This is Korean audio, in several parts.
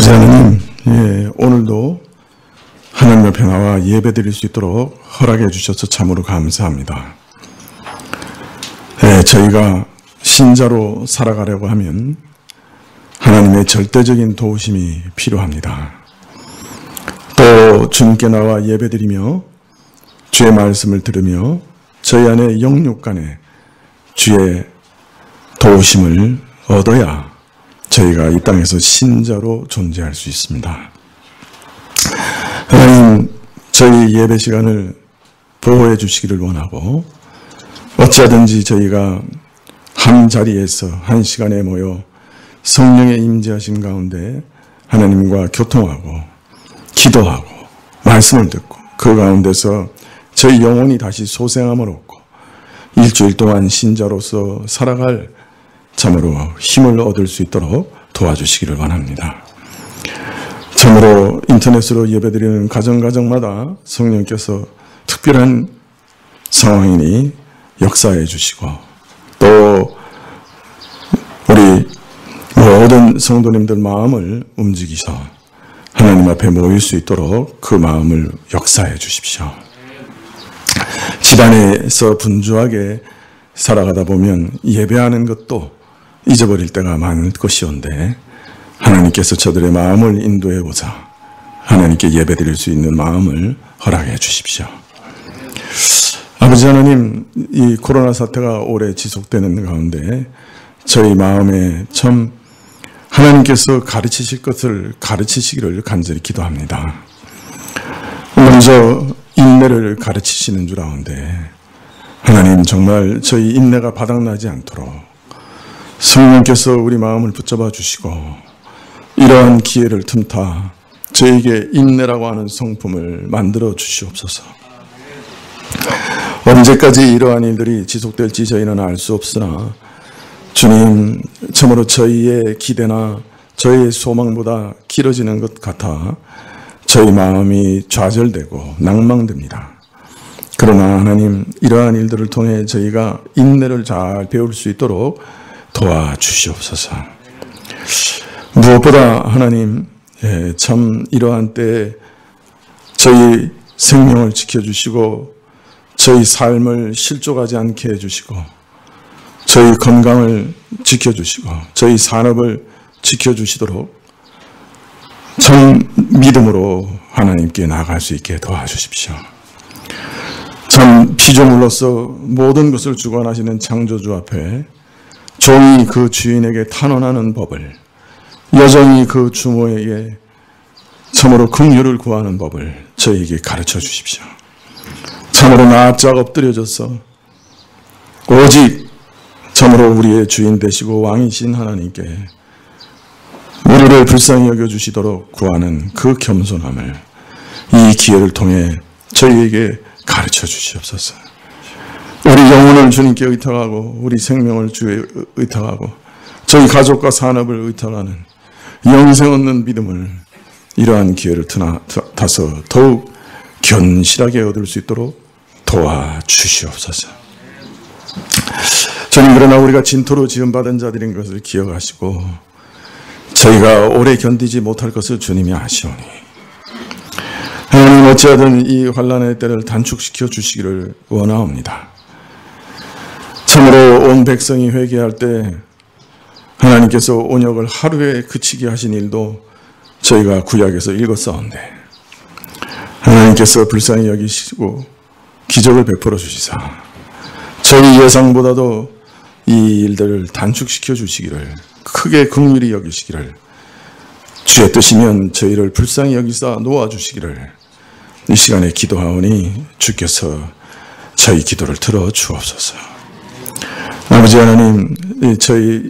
아버지 하나님, 오늘도 하나님 앞에 나와 예배 드릴 수 있도록 허락해 주셔서 참으로 감사합니다. 저희가 신자로 살아가려고 하면 하나님의 절대적인 도우심이 필요합니다. 또 주님께 나와 예배 드리며 주의 말씀을 들으며 저희 안에 영육 간에 주의 도우심을 얻어야 저희가 이 땅에서 신자로 존재할 수 있습니다. 하나님, 저희 예배 시간을 보호해 주시기를 원하고 어찌하든지 저희가 한 자리에서 한 시간에 모여 성령의 임재하신 가운데 하나님과 교통하고 기도하고 말씀을 듣고 그 가운데서 저희 영혼이 다시 소생함을 얻고 일주일 동안 신자로서 살아갈 참으로 힘을 얻을 수 있도록 도와주시기를 원합니다. 참으로 인터넷으로 예배드리는 가정마다 성령께서 특별한 상황이니 역사해 주시고 또 우리 모든 성도님들 마음을 움직이셔 하나님 앞에 모일 수 있도록 그 마음을 역사해 주십시오. 집안에서 분주하게 살아가다 보면 예배하는 것도 잊어버릴 때가 많을 것이온데 하나님께서 저들의 마음을 인도해보자 하나님께 예배드릴 수 있는 마음을 허락해 주십시오. 아버지 하나님, 이 코로나 사태가 오래 지속되는 가운데 저희 마음에 참 하나님께서 가르치실 것을 가르치시기를 간절히 기도합니다. 먼저 인내를 가르치시는 줄 아는데 하나님, 정말 저희 인내가 바닥나지 않도록 성령께서 우리 마음을 붙잡아 주시고 이러한 기회를 틈타 저에게 인내라고 하는 성품을 만들어 주시옵소서. 언제까지 이러한 일들이 지속될지 저희는 알 수 없으나 주님, 참으로 저희의 기대나 저희의 소망보다 길어지는 것 같아 저희 마음이 좌절되고 낭망됩니다. 그러나 하나님, 이러한 일들을 통해 저희가 인내를 잘 배울 수 있도록 도와주시옵소서. 무엇보다 하나님, 참 이러한 때에 저희 생명을 지켜주시고 저희 삶을 실족하지 않게 해주시고 저희 건강을 지켜주시고 저희 산업을 지켜주시도록 참 믿음으로 하나님께 나아갈 수 있게 도와주십시오. 참 피조물로서 모든 것을 주관하시는 창조주 앞에 종이 그 주인에게 탄원하는 법을, 여종이 그 주모에게 참으로 긍휼을 구하는 법을 저희에게 가르쳐 주십시오. 참으로 납작 엎드려져서 오직 참으로 우리의 주인 되시고 왕이신 하나님께 우리를 불쌍히 여겨주시도록 구하는 그 겸손함을 이 기회를 통해 저희에게 가르쳐 주시옵소서. 우리 영혼을 주님께 의탁하고 우리 생명을 주에 의탁하고 저희 가족과 산업을 의탁하는 영생 얻는 믿음을 이러한 기회를 타서 더욱 견실하게 얻을 수 있도록 도와주시옵소서. 주님, 그러나 우리가 진토로 지음받은 자들인 것을 기억하시고 저희가 오래 견디지 못할 것을 주님이 아시오니 하나님, 어찌하든 이 환난의 때를 단축시켜 주시기를 원하옵니다. 참으로 온 백성이 회개할 때 하나님께서 온역을 하루에 그치게 하신 일도 저희가 구약에서 읽었사온데 하나님께서 불쌍히 여기시고 기적을 베풀어 주시사 저희 예상보다도 이 일들을 단축시켜 주시기를, 크게 긍휼히 여기시기를, 주의 뜻이면 저희를 불쌍히 여기사 놓아주시기를 이 시간에 기도하오니 주께서 저희 기도를 들어 주옵소서. 아버지 하나님, 저희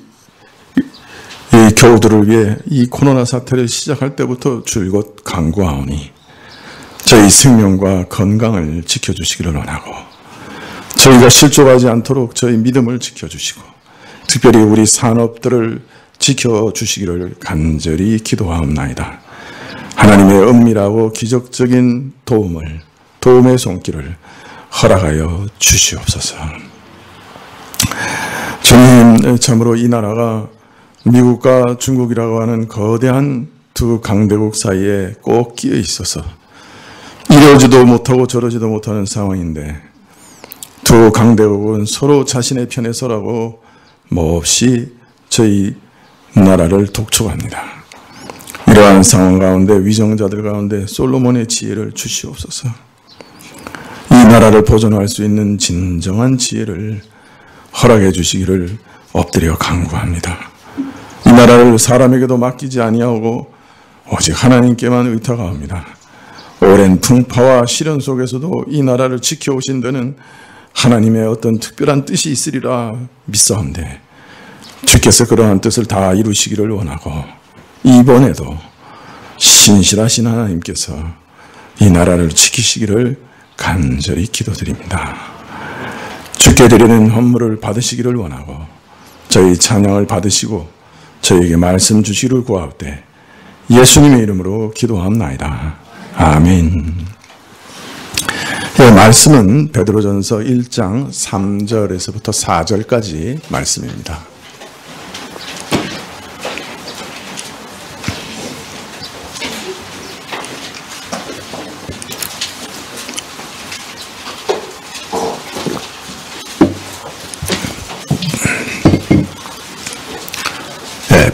이 교우들을 위해 이 코로나 사태를 시작할 때부터 줄곧 간구하오니 저희 생명과 건강을 지켜주시기를 원하고 저희가 실족하지 않도록 저희 믿음을 지켜주시고 특별히 우리 산업들을 지켜주시기를 간절히 기도하옵나이다. 하나님의 은밀하고 기적적인 도움의 손길을 허락하여 주시옵소서. 주님, 참으로 이 나라가 미국과 중국이라고 하는 거대한 두 강대국 사이에 꼭 끼어 있어서 이러지도 못하고 저러지도 못하는 상황인데 두 강대국은 서로 자신의 편에 서라고 몹시 저희 나라를 독촉합니다. 이러한 상황 가운데 위정자들 가운데 솔로몬의 지혜를 주시옵소서. 이 나라를 보존할 수 있는 진정한 지혜를 허락해 주시기를 엎드려 간구합니다. 이 나라를 사람에게도 맡기지 아니하고 오직 하나님께만 의탁하옵니다. 오랜 풍파와 시련 속에서도 이 나라를 지켜오신 데는 하나님의 어떤 특별한 뜻이 있으리라 믿사온데 주께서 그러한 뜻을 다 이루시기를 원하고 이번에도 신실하신 하나님께서 이 나라를 지키시기를 간절히 기도드립니다. 주께 드리는 헌물을 받으시기를 원하고 저희 찬양을 받으시고 저희에게 말씀 주시기를 구하옵되 예수님의 이름으로 기도합나이다. 아멘. 말씀은 베드로전서 1장 3절에서부터 4절까지 말씀입니다.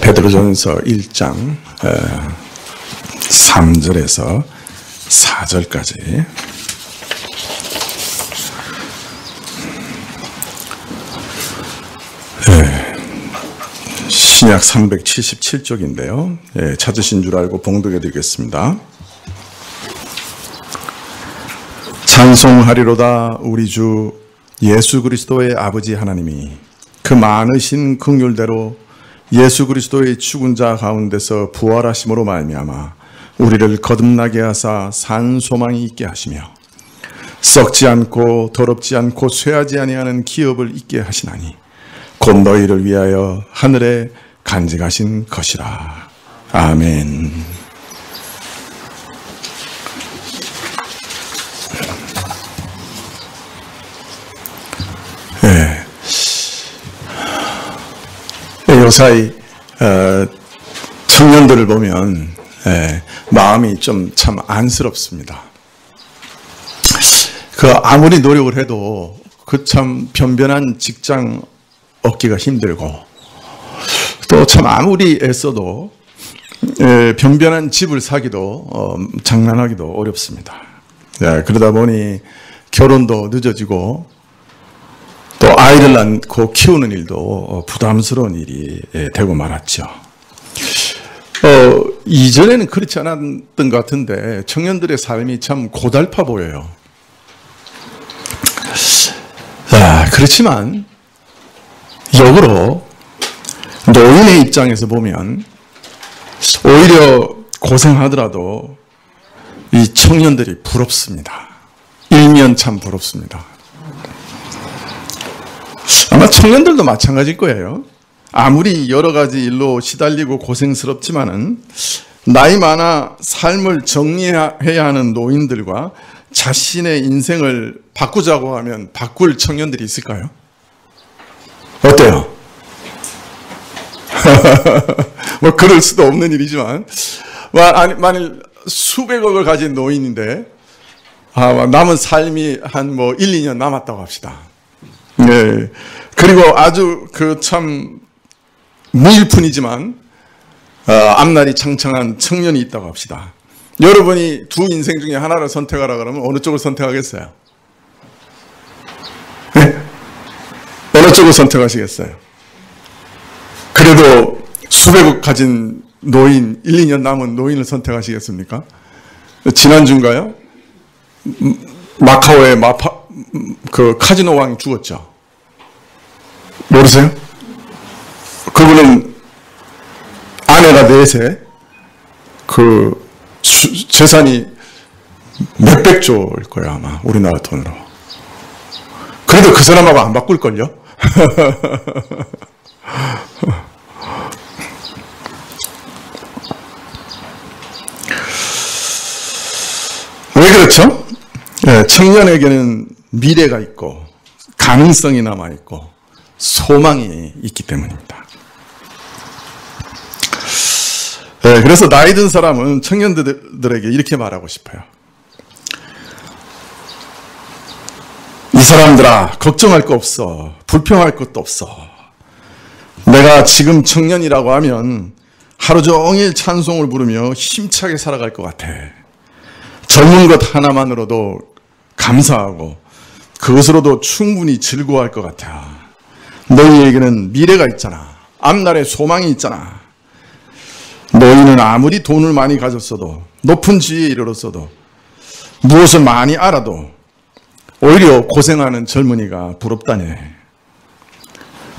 베드로전서 1장 3절에서 4절까지 신약 377쪽인데요. 찾으신 줄 알고 봉독해 드리겠습니다. 찬송하리로다 우리 주 예수 그리스도의 아버지 하나님이 그 많으신 긍휼대로 예수 그리스도의 죽은 자 가운데서 부활하심으로 말미암아 우리를 거듭나게 하사 산 소망이 있게 하시며 썩지 않고 더럽지 않고 쇠하지 아니하는 기업을 있게 하시나니 곧 너희를 위하여 하늘에 간직하신 것이라. 아멘. 요사이 청년들을 보면 마음이 좀 참 안쓰럽습니다. 그 아무리 노력을 해도 그 참 변변한 직장 얻기가 힘들고 또 참 아무리 애써도 변변한 집을 사기도 장난하기도 어렵습니다. 그러다 보니 결혼도 늦어지고 또 아이를 낳고 키우는 일도 부담스러운 일이 되고 말았죠. 이전에는 그렇지 않았던 것 같은데 청년들의 삶이 참 고달파 보여요. 그렇지만 역으로 노인의 입장에서 보면 오히려 고생하더라도 이 청년들이 부럽습니다. 일면 참 부럽습니다. 아마 청년들도 마찬가지일 거예요. 아무리 여러 가지 일로 시달리고 고생스럽지만은 나이 많아 삶을 정리해야 하는 노인들과 자신의 인생을 바꾸자고 하면 바꿀 청년들이 있을까요? 어때요? 뭐 그럴 수도 없는 일이지만 만일 수백억을 가진 노인인데 남은 삶이 한 뭐 1, 2년 남았다고 합시다. 네. 그리고 아주 그 참 무일푼이지만 앞날이 창창한 청년이 있다고 합시다. 여러분이 두 인생 중에 하나를 선택하라 그러면 어느 쪽을 선택하겠어요? 네? 어느 쪽을 선택하시겠어요? 그래도 수백억 가진 노인, 1, 2년 남은 노인을 선택하시겠습니까? 지난주인가요? 마카오의 그 카지노 왕이 죽었죠. 모르세요? 그분은 아내가 넷에 그 재산이 몇백 조일 거예요, 아마 우리나라 돈으로. 그래도 그 사람하고 안 바꿀걸요? 왜 그렇죠? 청년에게는 미래가 있고 가능성이 남아있고 소망이 있기 때문입니다. 그래서 나이 든 사람은 청년들에게 이렇게 말하고 싶어요. 이 사람들아, 걱정할 거 없어. 불평할 것도 없어. 내가 지금 청년이라고 하면 하루 종일 찬송을 부르며 힘차게 살아갈 것 같아. 젊은 것 하나만으로도 감사하고 그것으로도 충분히 즐거워할 것 같아. 너희에게는 미래가 있잖아. 앞날에 소망이 있잖아. 너희는 아무리 돈을 많이 가졌어도, 높은 지위에 이르렀어도, 무엇을 많이 알아도 오히려 고생하는 젊은이가 부럽다네.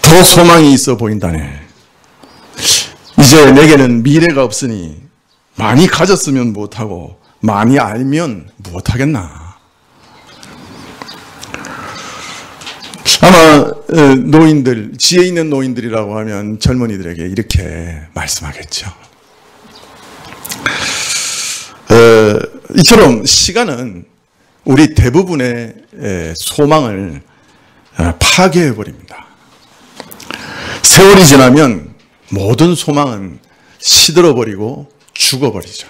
더 소망이 있어 보인다네. 이제 내게는 미래가 없으니 많이 가졌으면 못하고 많이 알면 무엇하겠나. 아마 노인들, 지혜 있는 노인들이라고 하면 젊은이들에게 이렇게 말씀하겠죠. 이처럼 시간은 우리 대부분의 소망을 파괴해버립니다. 세월이 지나면 모든 소망은 시들어버리고 죽어버리죠.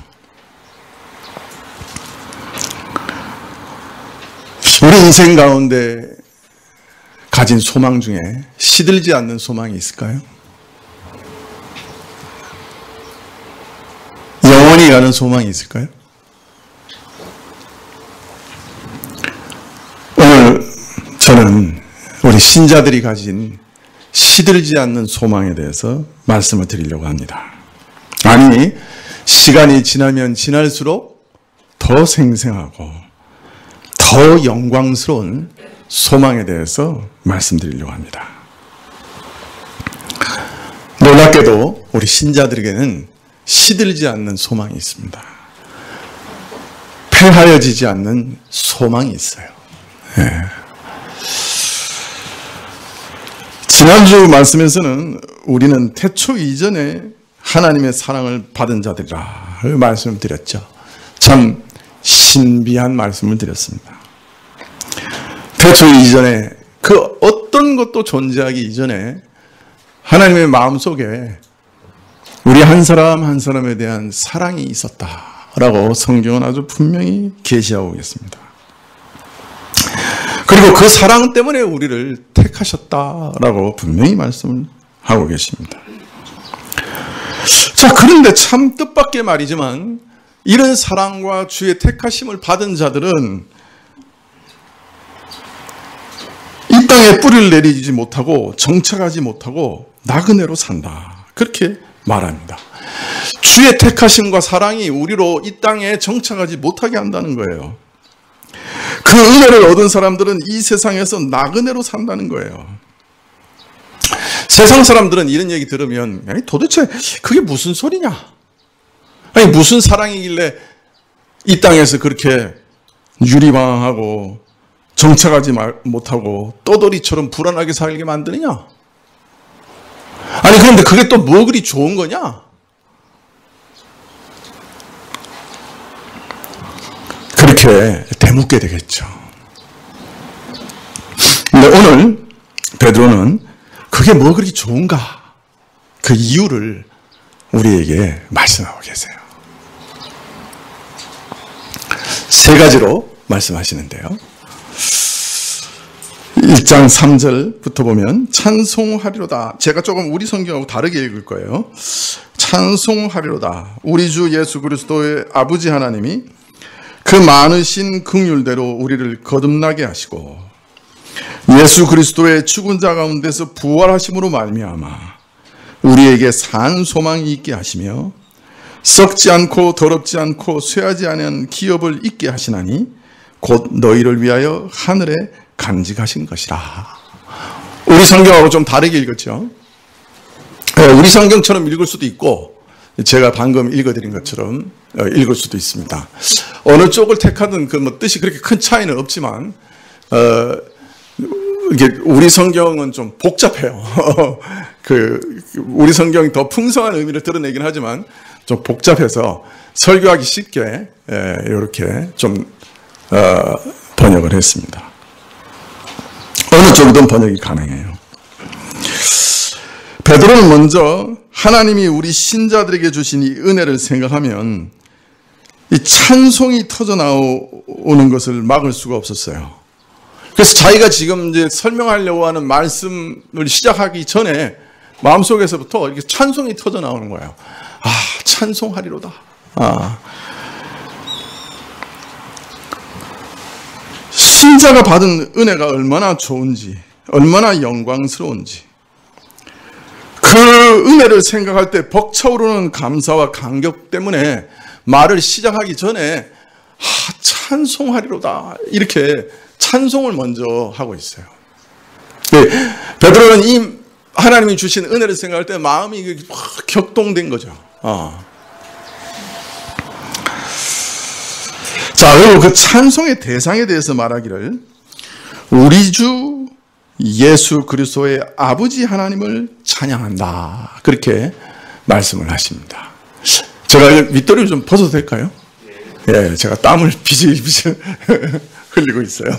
우리 인생 가운데 가진 소망 중에 시들지 않는 소망이 있을까요? 영원히 가는 소망이 있을까요? 오늘 저는 우리 신자들이 가진 시들지 않는 소망에 대해서 말씀을 드리려고 합니다. 아니, 시간이 지나면 지날수록 더 생생하고 더 영광스러운 소망에 대해서 말씀드리려고 합니다. 놀랍게도 우리 신자들에게는 시들지 않는 소망이 있습니다. 폐하여지지 않는 소망이 있어요. 네. 지난주 말씀에서는 우리는 태초 이전에 하나님의 사랑을 받은 자들이라 말씀을 드렸죠. 참 신비한 말씀을 드렸습니다. 태초 이전에 그 어떤 것도 존재하기 이전에 하나님의 마음속에 우리 한 사람 한 사람에 대한 사랑이 있었다라고 성경은 아주 분명히 계시하고 있습니다. 그리고 그 사랑 때문에 우리를 택하셨다라고 분명히 말씀을 하고 계십니다. 자, 그런데 참 뜻밖의 말이지만 이런 사랑과 주의 택하심을 받은 자들은 이 땅에 뿌리를 내리지 못하고 정착하지 못하고 나그네로 산다. 그렇게 말합니다. 주의 택하심과 사랑이 우리로 이 땅에 정착하지 못하게 한다는 거예요. 그 은혜를 얻은 사람들은 이 세상에서 나그네로 산다는 거예요. 세상 사람들은 이런 얘기 들으면 아니, 도대체 그게 무슨 소리냐? 아니, 무슨 사랑이길래 이 땅에서 그렇게 유리방황하고 정착하지 못하고 떠돌이처럼 불안하게 살게 만드느냐? 아니, 그런데 그게 또 뭐 그리 좋은 거냐? 그렇게 되묻게 되겠죠. 근데 오늘 베드로는 그게 뭐 그리 좋은가? 그 이유를 우리에게 말씀하고 계세요. 세 가지로 말씀하시는데요. 1장 3절부터 보면 찬송하리로다. 제가 조금 우리 성경하고 다르게 읽을 거예요. 찬송하리로다. 우리 주 예수 그리스도의 아버지 하나님이 그 많으신 긍휼대로 우리를 거듭나게 하시고 예수 그리스도의 죽은 자 가운데서 부활하심으로 말미암아 우리에게 산 소망이 있게 하시며 썩지 않고 더럽지 않고 쇠하지 않은 기업을 있게 하시나니 곧 너희를 위하여 하늘에 간직하신 것이라. 우리 성경하고 좀 다르게 읽었죠. 우리 성경처럼 읽을 수도 있고 제가 방금 읽어드린 것처럼 읽을 수도 있습니다. 어느 쪽을 택하든 그 뭐 뜻이 그렇게 큰 차이는 없지만 이게 우리 성경은 좀 복잡해요. 우리 성경이 더 풍성한 의미를 드러내긴 하지만 좀 복잡해서 설교하기 쉽게 이렇게 좀 번역을 했습니다. 어느 쪽이든 번역이 가능해요. 베드로는 먼저 하나님이 우리 신자들에게 주신 이 은혜를 생각하면 이 찬송이 터져 나오는 것을 막을 수가 없었어요. 그래서 자기가 지금 이제 설명하려고 하는 말씀을 시작하기 전에 마음속에서부터 이렇게 찬송이 터져 나오는 거예요. 아, 찬송하리로다. 신자가 받은 은혜가 얼마나 좋은지, 얼마나 영광스러운지, 그 은혜를 생각할 때 벅차오르는 감사와 감격 때문에 말을 시작하기 전에 찬송하리로다, 이렇게 찬송을 먼저 하고 있어요. 베드로는 이 하나님이 주신 은혜를 생각할 때 마음이 확 격동된 거죠. 자, 그리고 그 찬송의 대상에 대해서 말하기를 우리 주 예수 그리스도의 아버지 하나님을 찬양한다, 그렇게 말씀을 하십니다. 제가 윗도리를 좀 벗어도 될까요? 예, 제가 땀을 비실비실 흘리고 있어요.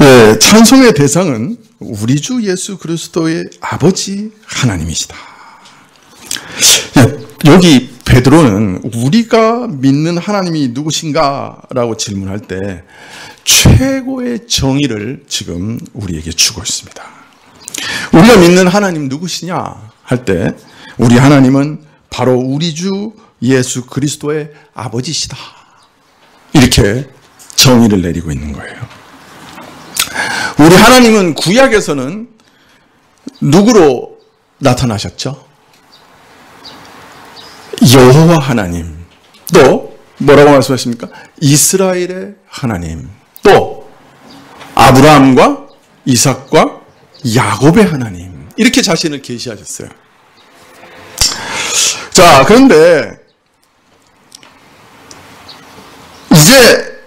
예, 찬송의 대상은 우리 주 예수 그리스도의 아버지 하나님이시다. 여기 베드로는 우리가 믿는 하나님이 누구신가라고 질문할 때 최고의 정의를 지금 우리에게 주고 있습니다. 우리가 믿는 하나님 누구시냐 할 때 우리 하나님은 바로 우리 주 예수 그리스도의 아버지시다, 이렇게 정의를 내리고 있는 거예요. 우리 하나님은 구약에서는 누구로 나타나셨죠? 여호와 하나님, 또 뭐라고 말씀하십니까? 이스라엘의 하나님, 또 아브라함과 이삭과 야곱의 하나님, 이렇게 자신을 계시하셨어요. 자, 그런데 이제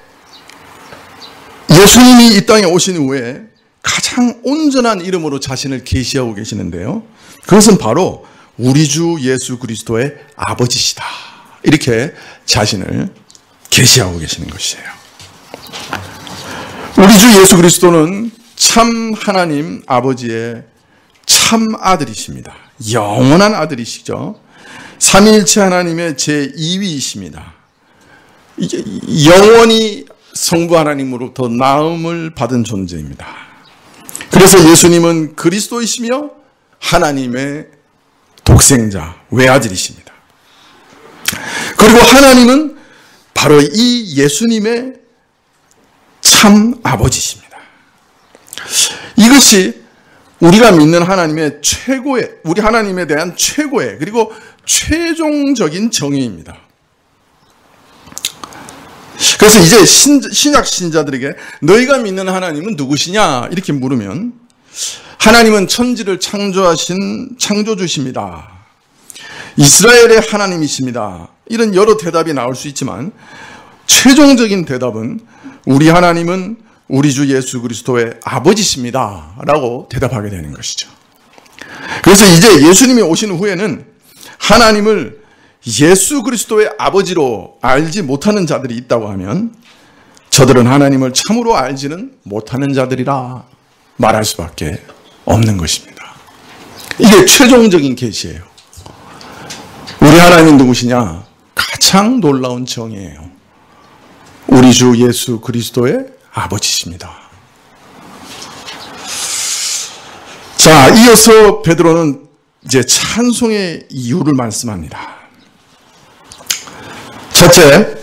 예수님이 이 땅에 오신 후에 가장 온전한 이름으로 자신을 계시하고 계시는데요, 그것은 바로 우리 주 예수 그리스도의 아버지시다, 이렇게 자신을 계시하고 계시는 것이에요. 우리 주 예수 그리스도는 참 하나님 아버지의 참 아들이십니다. 영원한 아들이시죠. 삼위일체 하나님의 제2위이십니다. 영원히 성부 하나님으로부터 나음을 받은 존재입니다. 그래서 예수님은 그리스도이시며 하나님의 독생자, 외아들이십니다. 그리고 하나님은 바로 이 예수님의 참 아버지십니다. 이것이 우리가 믿는 하나님의 최고의, 우리 하나님에 대한 최고의, 그리고 최종적인 정의입니다. 그래서 이제 신약 신자들에게 너희가 믿는 하나님은 누구시냐 이렇게 물으면 하나님은 천지를 창조하신 창조주십니다. 이스라엘의 하나님이십니다. 이런 여러 대답이 나올 수 있지만 최종적인 대답은 우리 하나님은 우리 주 예수 그리스도의 아버지십니다 라고 대답하게 되는 것이죠. 그래서 이제 예수님이 오신 후에는 하나님을 예수 그리스도의 아버지로 알지 못하는 자들이 있다고 하면 저들은 하나님을 참으로 알지는 못하는 자들이라 말할 수밖에 없는 것입니다. 이게 최종적인 계시예요. 우리 하나님은 누구시냐? 가장 놀라운 정의예요. 우리 주 예수 그리스도의 아버지십니다. 자, 이어서 베드로는 이제 찬송의 이유를 말씀합니다. 첫째,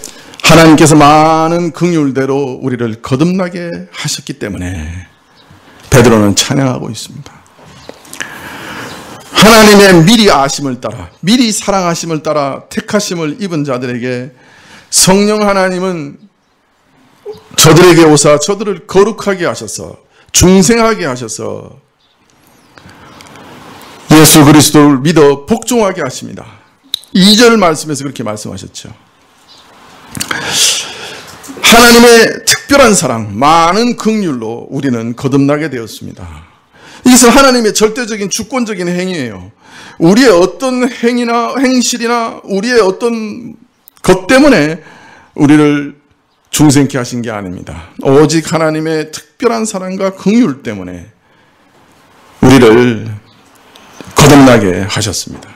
하나님께서 많은 긍휼대로 우리를 거듭나게 하셨기 때문에 베드로는 찬양하고 있습니다. 하나님의 미리 아심을 따라, 미리 사랑하심을 따라 택하심을 입은 자들에게 성령 하나님은 저들에게 오사 저들을 거룩하게 하셔서 중생하게 하셔서 예수 그리스도를 믿어 복종하게 하십니다. 2절 말씀에서 그렇게 말씀하셨죠. 하나님의 특별한 사랑, 많은 긍휼로 우리는 거듭나게 되었습니다. 이것은 하나님의 절대적인 주권적인 행위예요. 우리의 어떤 행위나 행실이나 우리의 어떤 것 때문에 우리를 중생케 하신 게 아닙니다. 오직 하나님의 특별한 사랑과 긍휼 때문에 우리를 거듭나게 하셨습니다.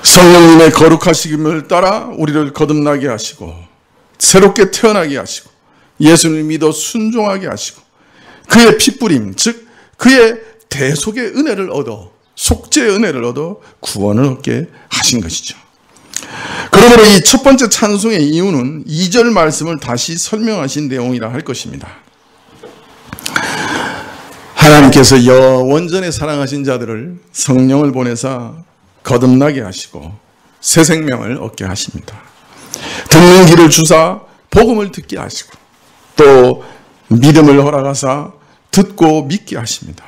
성령님의 거룩하심을 따라 우리를 거듭나게 하시고 새롭게 태어나게 하시고 예수를 믿어 순종하게 하시고 그의 핏부림, 즉 그의 대속의 은혜를 얻어, 속죄의 은혜를 얻어 구원을 얻게 하신 것이죠. 그러므로 이 첫 번째 찬송의 이유는 2절 말씀을 다시 설명하신 내용이라 할 것입니다. 하나님께서 영원전에 사랑하신 자들을 성령을 보내사 거듭나게 하시고 새 생명을 얻게 하십니다. 듣는 귀를 주사 복음을 듣게 하시고 또 믿음을 허락하사 듣고 믿게 하십니다.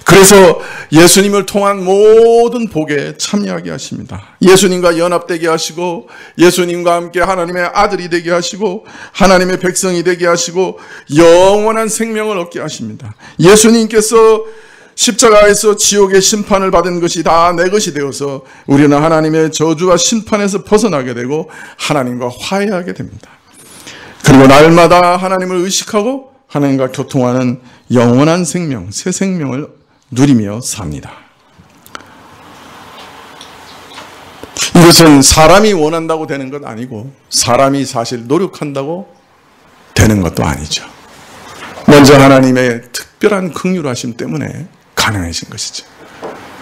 그래서 예수님을 통한 모든 복에 참여하게 하십니다. 예수님과 연합되게 하시고 예수님과 함께 하나님의 아들이 되게 하시고 하나님의 백성이 되게 하시고 영원한 생명을 얻게 하십니다. 예수님께서 십자가에서 지옥의 심판을 받은 것이 다 내 것이 되어서 우리는 하나님의 저주와 심판에서 벗어나게 되고 하나님과 화해하게 됩니다. 그리고 날마다 하나님을 의식하고 하나님과 교통하는 영원한 생명, 새 생명을 누리며 삽니다. 이것은 사람이 원한다고 되는 것 아니고 사람이 사실 노력한다고 되는 것도 아니죠. 먼저 하나님의 특별한 긍휼하심 때문에 가능해진 것이죠.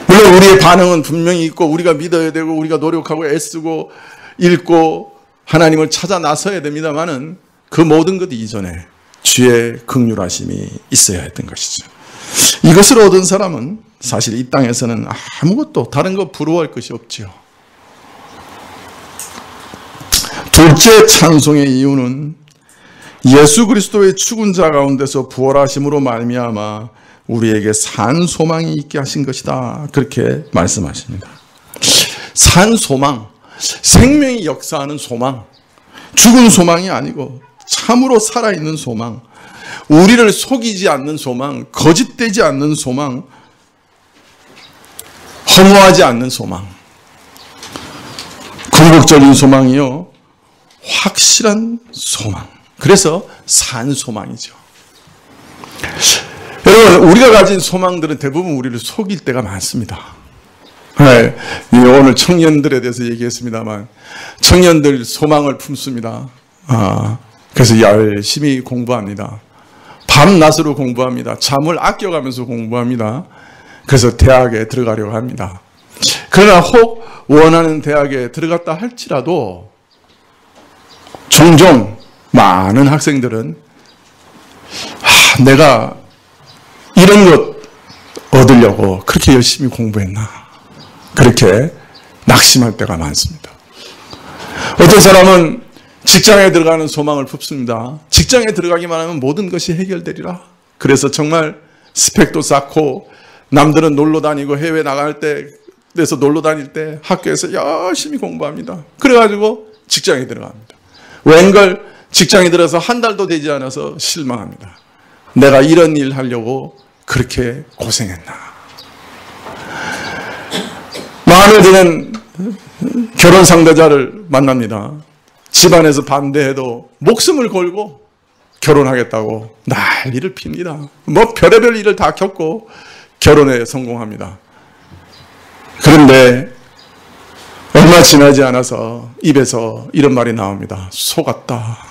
물론 우리의 반응은 분명히 있고 우리가 믿어야 되고 우리가 노력하고 애쓰고 읽고 하나님을 찾아 나서야 됩니다만은 그 모든 것 이전에 주의 긍휼하심이 있어야 했던 것이죠. 이것을 얻은 사람은 사실 이 땅에서는 아무것도 다른 거 부러워할 것이 없지요. 둘째 찬송의 이유는 예수 그리스도의 죽은 자 가운데서 부활하심으로 말미암아 우리에게 산 소망이 있게 하신 것이다. 그렇게 말씀하십니다. 산 소망, 생명이 역사하는 소망, 죽은 소망이 아니고 참으로 살아있는 소망, 우리를 속이지 않는 소망, 거짓되지 않는 소망, 허무하지 않는 소망, 궁극적인 소망이요, 확실한 소망. 그래서 산 소망이죠. 여러분, 우리가 가진 소망들은 대부분 우리를 속일 때가 많습니다. 네, 오늘 청년들에 대해서 얘기했습니다만 청년들 소망을 품습니다. 그래서 열심히 공부합니다. 밤낮으로 공부합니다. 잠을 아껴가면서 공부합니다. 그래서 대학에 들어가려고 합니다. 그러나 혹 원하는 대학에 들어갔다 할지라도 종종 많은 학생들은 내가 이런 것 얻으려고 그렇게 열심히 공부했나, 그렇게 낙심할 때가 많습니다. 어떤 사람은 직장에 들어가는 소망을 품습니다. 직장에 들어가기만 하면 모든 것이 해결되리라. 그래서 정말 스펙도 쌓고 남들은 놀러 다니고 해외 나갈 때에서 놀러 다닐 때 학교에서 열심히 공부합니다. 그래가지고 직장에 들어갑니다. 웬걸 직장에 들어서 한 달도 되지 않아서 실망합니다. 내가 이런 일 하려고 그렇게 고생했나. 마음에 드는 결혼 상대자를 만납니다. 집안에서 반대해도 목숨을 걸고 결혼하겠다고 난리를 핍니다. 뭐 별의별 일을 다 겪고 결혼에 성공합니다. 그런데 얼마 지나지 않아서 입에서 이런 말이 나옵니다. 속았다.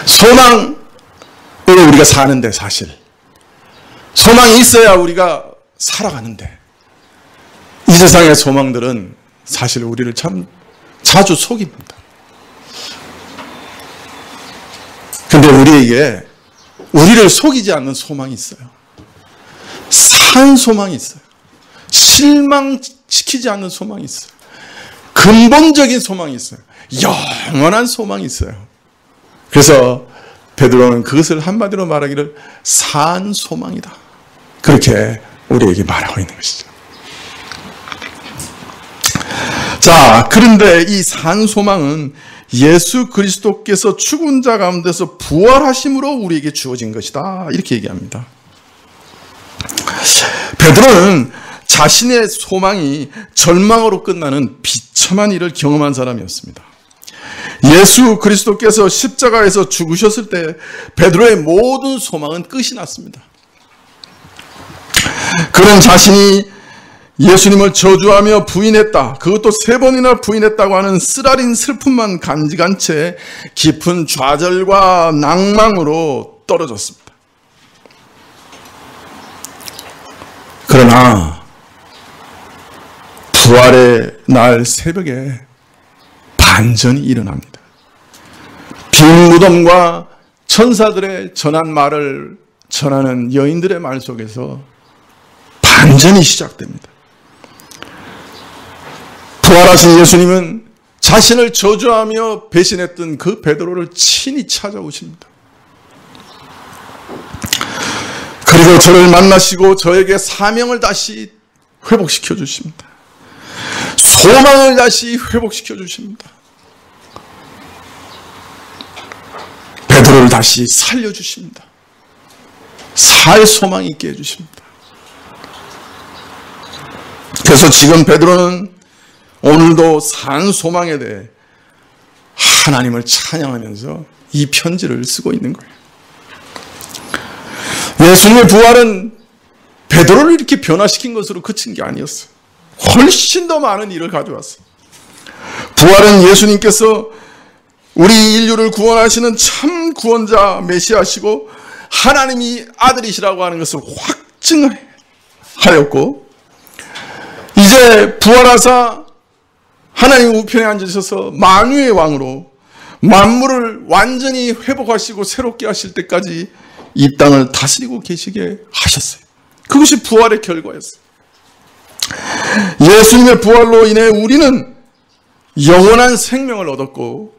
소망으로 우리가 사는데, 사실 소망이 있어야 우리가 살아가는데, 이 세상의 소망들은 사실 우리를 참 자주 속입니다. 근데 우리에게 우리를 속이지 않는 소망이 있어요. 산 소망이 있어요. 실망시키지 않는 소망이 있어요. 근본적인 소망이 있어요. 영원한 소망이 있어요. 그래서 베드로는 그것을 한마디로 말하기를 산 소망이다, 그렇게 우리에게 말하고 있는 것이죠. 자, 그런데 이 산 소망은 예수 그리스도께서 죽은 자 가운데서 부활하심으로 우리에게 주어진 것이다, 이렇게 얘기합니다. 베드로는 자신의 소망이 절망으로 끝나는 비참한 일을 경험한 사람이었습니다. 예수 그리스도께서 십자가에서 죽으셨을 때 베드로의 모든 소망은 끝이 났습니다. 그는 자신이 예수님을 저주하며 부인했다, 그것도 3번이나 부인했다고 하는 쓰라린 슬픔만 간직한 채 깊은 좌절과 낭망으로 떨어졌습니다. 그러나 부활의 날 새벽에 반전이 일어납니다. 빈 무덤과 천사들의 전한 말을 전하는 여인들의 말 속에서 반전이 시작됩니다. 부활하신 예수님은 자신을 저주하며 배신했던 그 베드로를 친히 찾아오십니다. 그리고 저를 만나시고 저에게 사명을 다시 회복시켜 주십니다. 소망을 다시 회복시켜 주십니다. 베드로를 다시 살려주십니다. 살 소망이 있게 해주십니다. 그래서 지금 베드로는 오늘도 산 소망에 대해 하나님을 찬양하면서 이 편지를 쓰고 있는 거예요. 예수님의 부활은 베드로를 이렇게 변화시킨 것으로 그친 게 아니었어요. 훨씬 더 많은 일을 가져왔어요. 부활은 예수님께서 우리 인류를 구원하시는 참 구원자 메시아시고 하나님이 아들이시라고 하는 것을 확증하였고, 이제 부활하사 하나님 우편에 앉으셔서 만유의 왕으로 만물을 완전히 회복하시고 새롭게 하실 때까지 이 땅을 다스리고 계시게 하셨어요. 그것이 부활의 결과였어요. 예수님의 부활로 인해 우리는 영원한 생명을 얻었고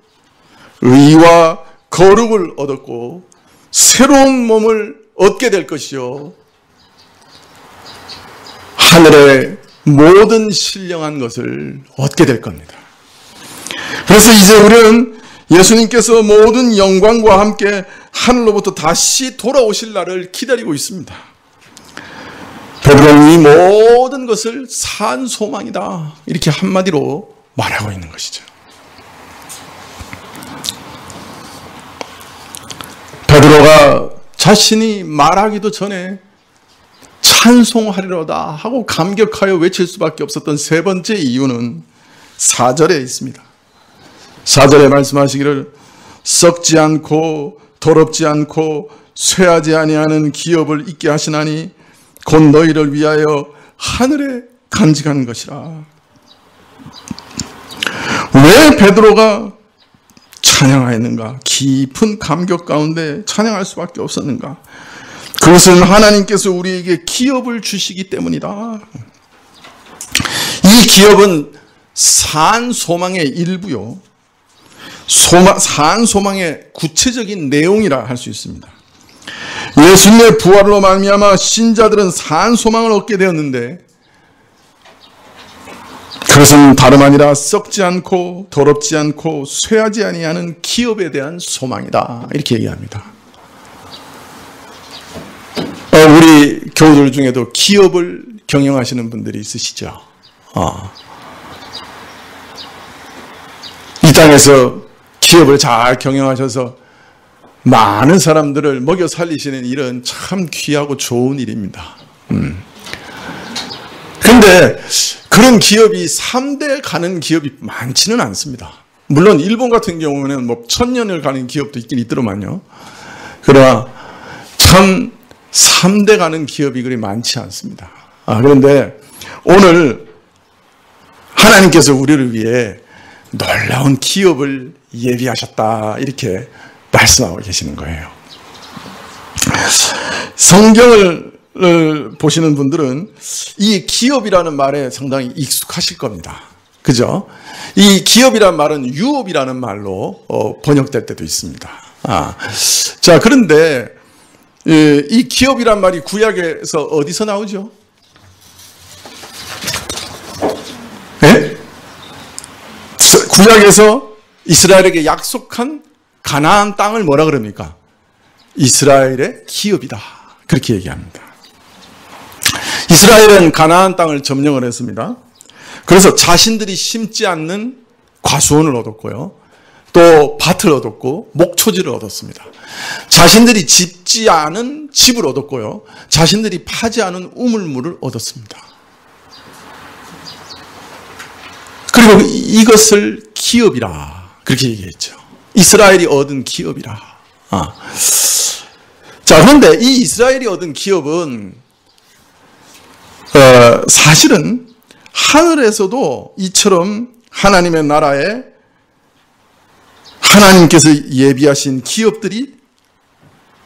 의와 거룩을 얻었고 새로운 몸을 얻게 될 것이요, 하늘의 모든 신령한 것을 얻게 될 겁니다. 그래서 이제 우리는 예수님께서 모든 영광과 함께 하늘로부터 다시 돌아오실 날을 기다리고 있습니다. 베드로는 이 모든 것을 산 소망이다, 이렇게 한마디로 말하고 있는 것이죠. 베드로가 자신이 말하기도 전에 찬송하리로다 하고 감격하여 외칠 수밖에 없었던 세 번째 이유는 4절에 있습니다. 4절에 말씀하시기를 썩지 않고 더럽지 않고 쇠하지 아니하는 기업을 있게 하시나니 곧 너희를 위하여 하늘에 간직하는 것이라. 왜 베드로가 찬양하였는가? 깊은 감격 가운데 찬양할 수밖에 없었는가? 그것은 하나님께서 우리에게 기업을 주시기 때문이다. 이 기업은 산 소망의 일부요, 산 소망의 구체적인 내용이라 할 수 있습니다. 예수님의 부활로 말미암아 신자들은 산 소망을 얻게 되었는데, 그것은 다름 아니라 썩지 않고 더럽지 않고 쇠하지 아니하는 기업에 대한 소망이다, 이렇게 얘기합니다. 우리 교우들 중에도 기업을 경영하시는 분들이 있으시죠? 이 땅에서 기업을 잘 경영하셔서 많은 사람들을 먹여 살리시는 일은 참 귀하고 좋은 일입니다. 그런데 그런 기업이 3대 가는 기업이 많지는 않습니다. 물론 일본 같은 경우는 1000년을 가는 기업도 있긴 있더만요. 그러나 참 3대 가는 기업이 그리 많지 않습니다. 그런데 오늘 하나님께서 우리를 위해 놀라운 기업을 예비하셨다, 이렇게 말씀하고 계시는 거예요. 성경을 보시는 분들은 이 기업이라는 말에 상당히 익숙하실 겁니다. 그죠? 이 기업이라는 말은 유업이라는 말로 번역될 때도 있습니다. 자, 그런데 이 기업이란 말이 구약에서 어디서 나오죠? 네? 구약에서 이스라엘에게 약속한 가나안 땅을 뭐라 그럽니까? 이스라엘의 기업이다, 그렇게 얘기합니다. 이스라엘은 가나안 땅을 점령을 했습니다. 그래서 자신들이 심지 않는 과수원을 얻었고요. 또 밭을 얻었고 목초지를 얻었습니다. 자신들이 짓지 않은 집을 얻었고요. 자신들이 파지 않은 우물물을 얻었습니다. 그리고 이것을 기업이라 그렇게 얘기했죠. 이스라엘이 얻은 기업이라. 자, 그런데 이 이스라엘이 얻은 기업은 사실은 하늘에서도 이처럼 하나님의 나라에 하나님께서 예비하신 기업들이,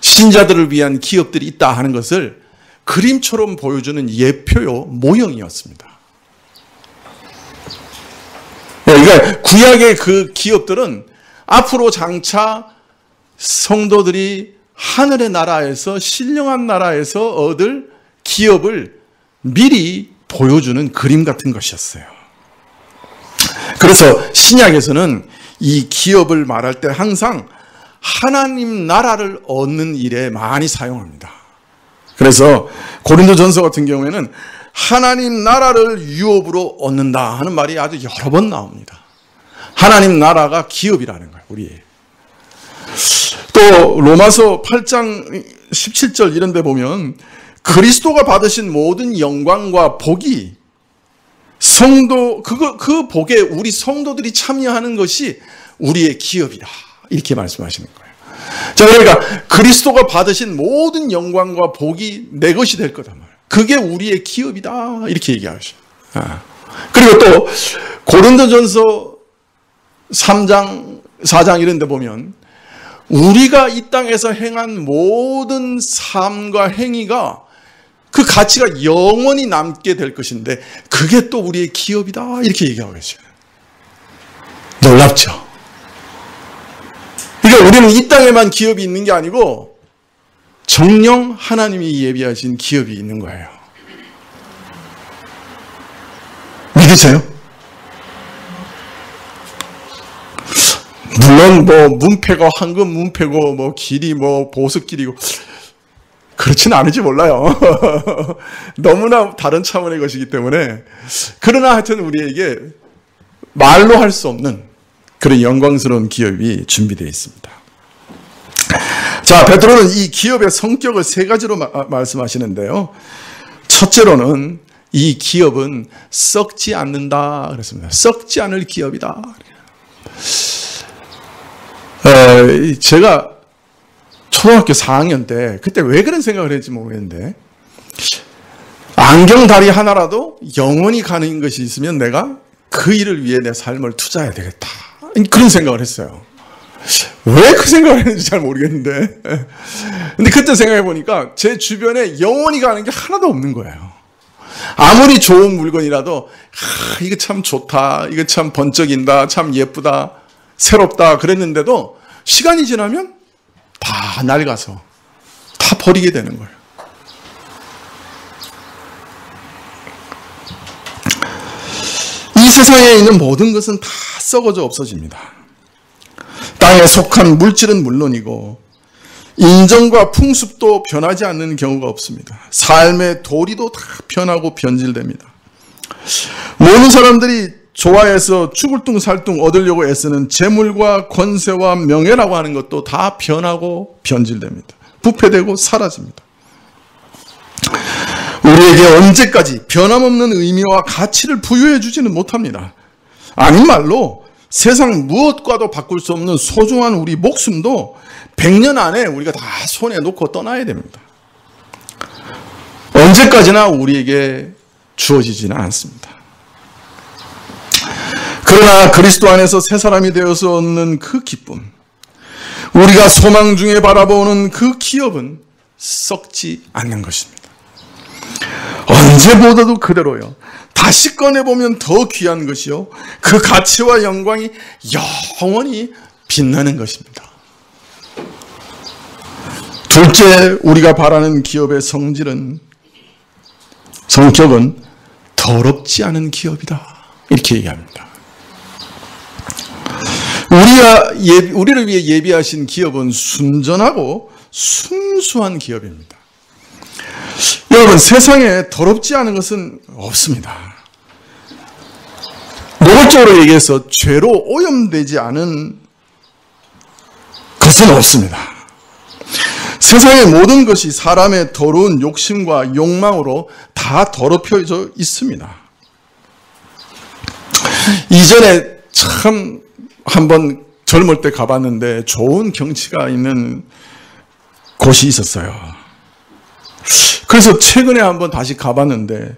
신자들을 위한 기업들이 있다 하는 것을 그림처럼 보여주는 예표요 모형이었습니다. 그러니까 구약의 그 기업들은 앞으로 장차 성도들이 하늘의 나라에서, 신령한 나라에서 얻을 기업을 미리 보여주는 그림 같은 것이었어요. 그래서 신약에서는 이 기업을 말할 때 항상 하나님 나라를 얻는 일에 많이 사용합니다. 그래서 고린도전서 같은 경우에는 하나님 나라를 유업으로 얻는다 하는 말이 아주 여러 번 나옵니다. 하나님 나라가 기업이라는 거예요, 우리. 또 로마서 8장 17절 이런 데 보면 그리스도가 받으신 모든 영광과 복이 성도, 그 복에 우리 성도들이 참여하는 것이 우리의 기업이다. 이렇게 말씀하시는 거예요. 자, 그러니까 그리스도가 받으신 모든 영광과 복이 내 것이 될 거다 말이에요. 그게 우리의 기업이다. 이렇게 얘기하셔요. 그리고 또 고린도전서 3장, 4장 이런 데 보면 우리가 이 땅에서 행한 모든 삶과 행위가 그 가치가 영원히 남게 될 것인데 그게 또 우리의 기업이다. 이렇게 얘기하고 계셔요. 놀랍죠? 그러니까 우리는 이 땅에만 기업이 있는 게 아니고 정녕 하나님이 예비하신 기업이 있는 거예요. 믿으세요? 물론 뭐 문패고 황금 문패고 뭐 길이 뭐 보석길이고 그렇지는 않을지 몰라요. 너무나 다른 차원의 것이기 때문에. 그러나 하여튼 우리에게 말로 할 수 없는 그런 영광스러운 기업이 준비되어 있습니다. 자, 베드로는 이 기업의 성격을 세 가지로 말씀하시는데요. 첫째로는 이 기업은 썩지 않는다 그랬습니다. 썩지 않을 기업이다. 제가 초등학교 4학년 때 그때 왜 그런 생각을 했는지 모르겠는데 안경다리 하나라도 영원히 가는 것이 있으면 내가 그 일을 위해 내 삶을 투자해야 되겠다. 그런 생각을 했어요. 왜 그 생각을 했는지 잘 모르겠는데 근데 그때 생각해 보니까 제 주변에 영원히 가는 게 하나도 없는 거예요. 아무리 좋은 물건이라도 이거 참 좋다, 이거 참 번쩍인다, 참 예쁘다, 새롭다 그랬는데도 시간이 지나면 다 낡아서 다 버리게 되는 거예요. 이 세상에 있는 모든 것은 다 썩어져 없어집니다. 땅에 속한 물질은 물론이고 인정과 풍습도 변하지 않는 경우가 없습니다. 삶의 도리도 다 변하고 변질됩니다. 모든 사람들이 좋아해서 죽을둥살둥 얻으려고 애쓰는 재물과 권세와 명예라고 하는 것도 다 변하고 변질됩니다. 부패되고 사라집니다. 우리에게 언제까지 변함없는 의미와 가치를 부여해 주지는 못합니다. 아닌 말로 세상 무엇과도 바꿀 수 없는 소중한 우리 목숨도 100년 안에 우리가 다 손에 놓고 떠나야 됩니다. 언제까지나 우리에게 주어지지는 않습니다. 그러나 그리스도 안에서 새 사람이 되어서 얻는 그 기쁨, 우리가 소망 중에 바라보는 그 기업은 썩지 않는 것입니다. 언제보다도 그대로요. 다시 꺼내보면 더 귀한 것이요. 그 가치와 영광이 영원히 빛나는 것입니다. 둘째, 우리가 바라는 기업의 성격은 더럽지 않은 기업이다. 이렇게 얘기합니다. 우리를 위해 예비하신 기업은 순전하고 순수한 기업입니다. 여러분, 세상에 더럽지 않은 것은 없습니다. 노골적으로 얘기해서 죄로 오염되지 않은 것은 없습니다. 세상의 모든 것이 사람의 더러운 욕심과 욕망으로 다 더럽혀져 있습니다. 이전에 참 한번 젊을 때 가봤는데 좋은 경치가 있는 곳이 있었어요. 그래서 최근에 한번 다시 가봤는데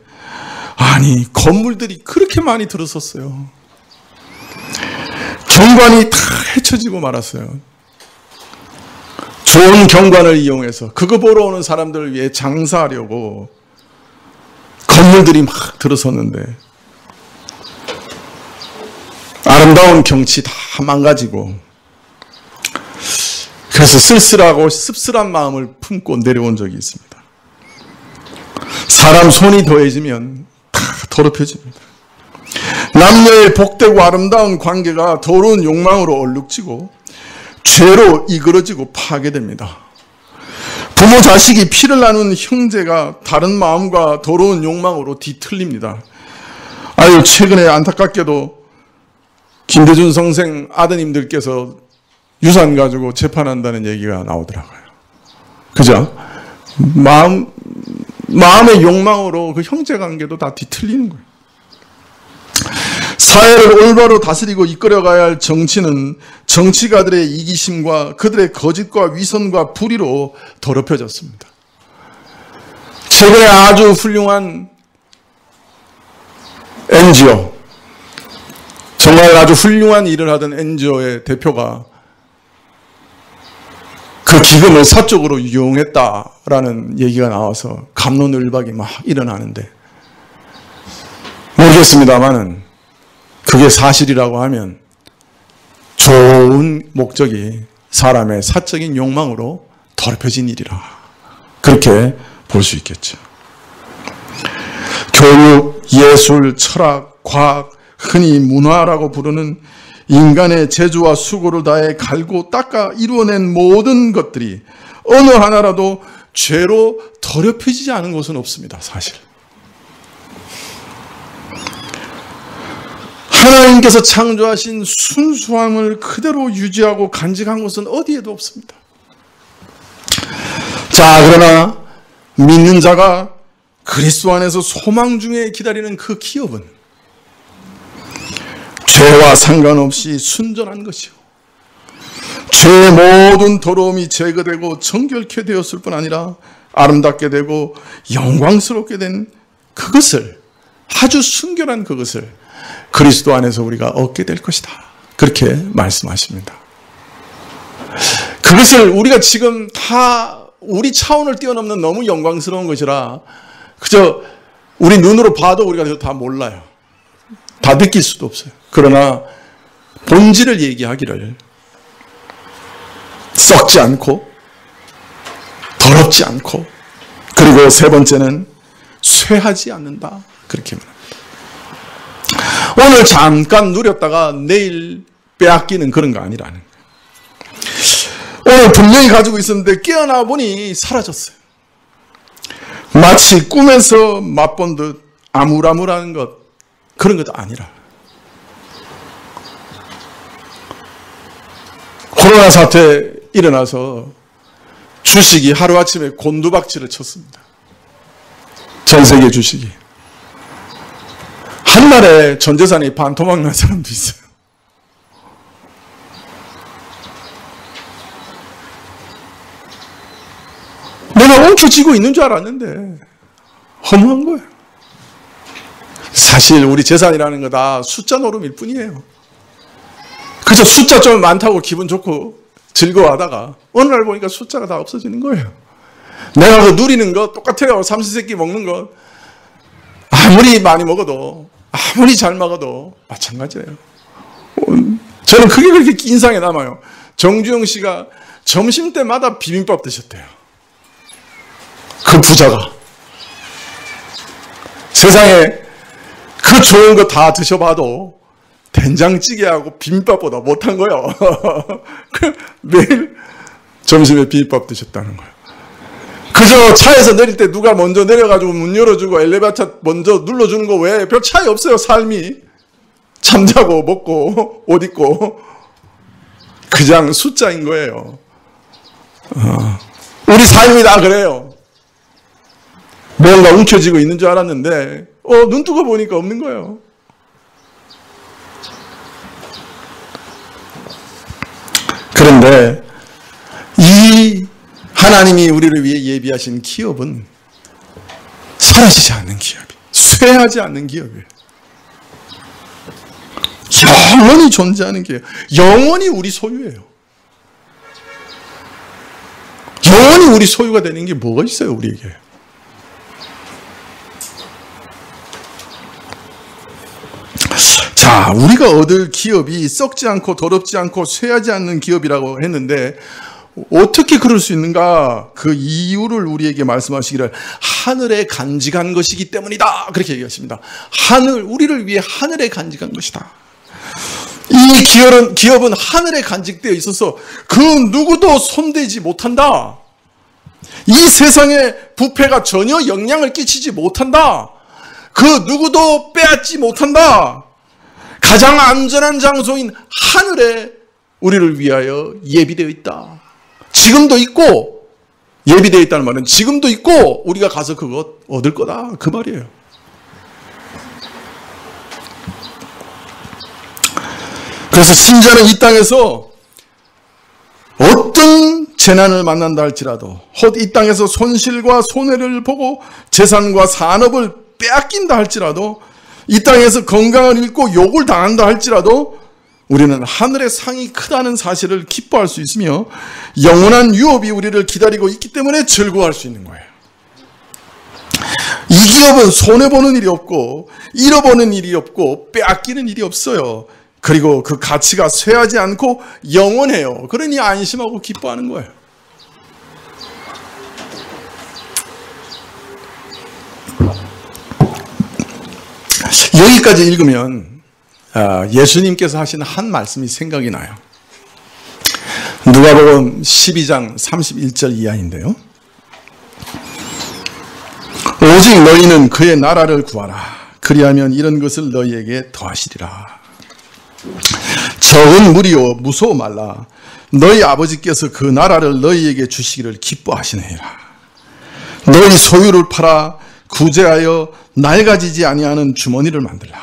아니, 건물들이 그렇게 많이 들었었어요. 경관이 다 헤쳐지고 말았어요. 좋은 경관을 이용해서 그거 보러 오는 사람들을 위해 장사하려고 건물들이 막 들어섰는데 아름다운 경치 다 망가지고, 그래서 쓸쓸하고 씁쓸한 마음을 품고 내려온 적이 있습니다. 사람 손이 더해지면 다 더럽혀집니다. 남녀의 복되고 아름다운 관계가 더러운 욕망으로 얼룩지고 죄로 이그러지고 파괴됩니다. 부모 자식이 피를 나눈 형제가 다른 마음과 더러운 욕망으로 뒤틀립니다. 아유, 최근에 안타깝게도 김대중 선생 아드님들께서 유산 가지고 재판한다는 얘기가 나오더라고요. 그죠? 마음의 욕망으로 그 형제관계도 다 뒤틀리는 거예요. 사회를 올바로 다스리고 이끌어가야 할 정치는 정치가들의 이기심과 그들의 거짓과 위선과 불의로 더럽혀졌습니다. 최근에 아주 훌륭한 NGO, 정말 아주 훌륭한 일을 하던 NGO의 대표가 그 기금을 사적으로 이용했다라는 얘기가 나와서 갑론을박이 막 일어나는데, 모르겠습니다만은 그게 사실이라고 하면 좋은 목적이 사람의 사적인 욕망으로 더럽혀진 일이라, 그렇게 볼 수 있겠죠. 교육, 예술, 철학, 과학, 흔히 문화라고 부르는 인간의 재주와 수고를 다해 갈고 닦아 이루어낸 모든 것들이 어느 하나라도 죄로 더럽혀지지 않은 것은 없습니다, 사실. 하나님께서 창조하신 순수함을 그대로 유지하고 간직한 것은 어디에도 없습니다. 자, 그러나 믿는 자가 그리스도 안에서 소망 중에 기다리는 그 기업은 죄와 상관없이 순전한 것이요, 죄의 모든 더러움이 제거되고 정결케 되었을 뿐 아니라 아름답게 되고 영광스럽게 된 그것을, 아주 순결한 그것을 그리스도 안에서 우리가 얻게 될 것이다, 그렇게 말씀하십니다. 그것을 우리가 지금 다 우리 차원을 뛰어넘는 너무 영광스러운 것이라 그저 우리 눈으로 봐도 우리가 다 몰라요. 다 느낄 수도 없어요. 그러나 본질을 얘기하기를 썩지 않고 더럽지 않고, 그리고 세 번째는 쇠하지 않는다, 그렇게 말합니다. 오늘 잠깐 누렸다가 내일 빼앗기는 그런 거 아니라는 거예요. 오늘 분명히 가지고 있었는데 깨어나 보니 사라졌어요. 마치 꿈에서 맛본 듯 아물아물한 것, 그런 것도 아니라. 코로나 사태 일어나서 주식이 하루아침에 곤두박질을 쳤습니다. 전 세계 주식이. 한날에 전 재산이 반토막 난 사람도 있어요. 내가 엉켜쥐고 있는 줄 알았는데 허무한 거예요. 사실 우리 재산이라는 거 다 숫자 노름일 뿐이에요. 그래서 숫자 좀 많다고 기분 좋고 즐거워하다가 어느 날 보니까 숫자가 다 없어지는 거예요. 내가 그 누리는 거 똑같아요. 삼시세끼 먹는 거 아무리 많이 먹어도, 아무리 잘 먹어도 마찬가지예요. 저는 그게 그렇게 인상에 남아요. 정주영 씨가 점심때마다 비빔밥 드셨대요. 그 부자가. 세상에 그 좋은 거 다 드셔봐도 된장찌개하고 비빔밥보다 못한 거예요. 매일 점심에 비빔밥 드셨다는 거예요. 그 그저 차에서 내릴 때 누가 먼저 내려가지고 문 열어주고 엘리베이터 먼저 눌러주는 거 외에 별 차이 없어요. 삶이. 잠자고 먹고 옷 입고 그냥 숫자인 거예요. 우리 삶이 다 그래요. 뭔가 움켜쥐고 있는 줄 알았는데 눈 뜨고 보니까 없는 거예요. 그런데 이 하나님이 우리를 위해 예비하신 기업은 사라지지 않는 기업이에요. 쇠하지 않는 기업이에요. 영원히 존재하는 기업. 영원히 우리 소유예요. 영원히 우리 소유가 되는 게 뭐가 있어요, 우리에게? 자, 우리가 얻을 기업이 썩지 않고 더럽지 않고 쇠하지 않는 기업이라고 했는데 어떻게 그럴 수 있는가? 그 이유를 우리에게 말씀하시기를 하늘에 간직한 것이기 때문이다. 그렇게 얘기하십니다. 우리를 위해 하늘에 간직한 것이다. 이 기업은 하늘에 간직되어 있어서 그 누구도 손대지 못한다. 이 세상의 부패가 전혀 영향을 끼치지 못한다. 그 누구도 빼앗지 못한다. 가장 안전한 장소인 하늘에 우리를 위하여 예비되어 있다. 지금도 있고, 예비되어 있다는 말은 지금도 있고 우리가 가서 그것 얻을 거다, 그 말이에요. 그래서 신자는 이 땅에서 어떤 재난을 만난다 할지라도, 혹 이 땅에서 손실과 손해를 보고 재산과 산업을 빼앗긴다 할지라도, 이 땅에서 건강을 잃고 욕을 당한다 할지라도 우리는 하늘의 상이 크다는 사실을 기뻐할 수 있으며 영원한 유업이 우리를 기다리고 있기 때문에 즐거워할 수 있는 거예요. 이 기업은 손해보는 일이 없고 잃어보는 일이 없고 빼앗기는 일이 없어요. 그리고 그 가치가 쇠하지 않고 영원해요. 그러니 안심하고 기뻐하는 거예요. 여기까지 읽으면 예수님께서 하신 한 말씀이 생각이 나요. 누가복음 12장 31절 이하인데요. 오직 너희는 그의 나라를 구하라. 그리하면 이런 것을 너희에게 더하시리라. 적은 무리요 무서워 말라. 너희 아버지께서 그 나라를 너희에게 주시기를 기뻐하시느니라. 너희 소유를 팔아 구제하여 낡아지지 아니하는 주머니를 만들라.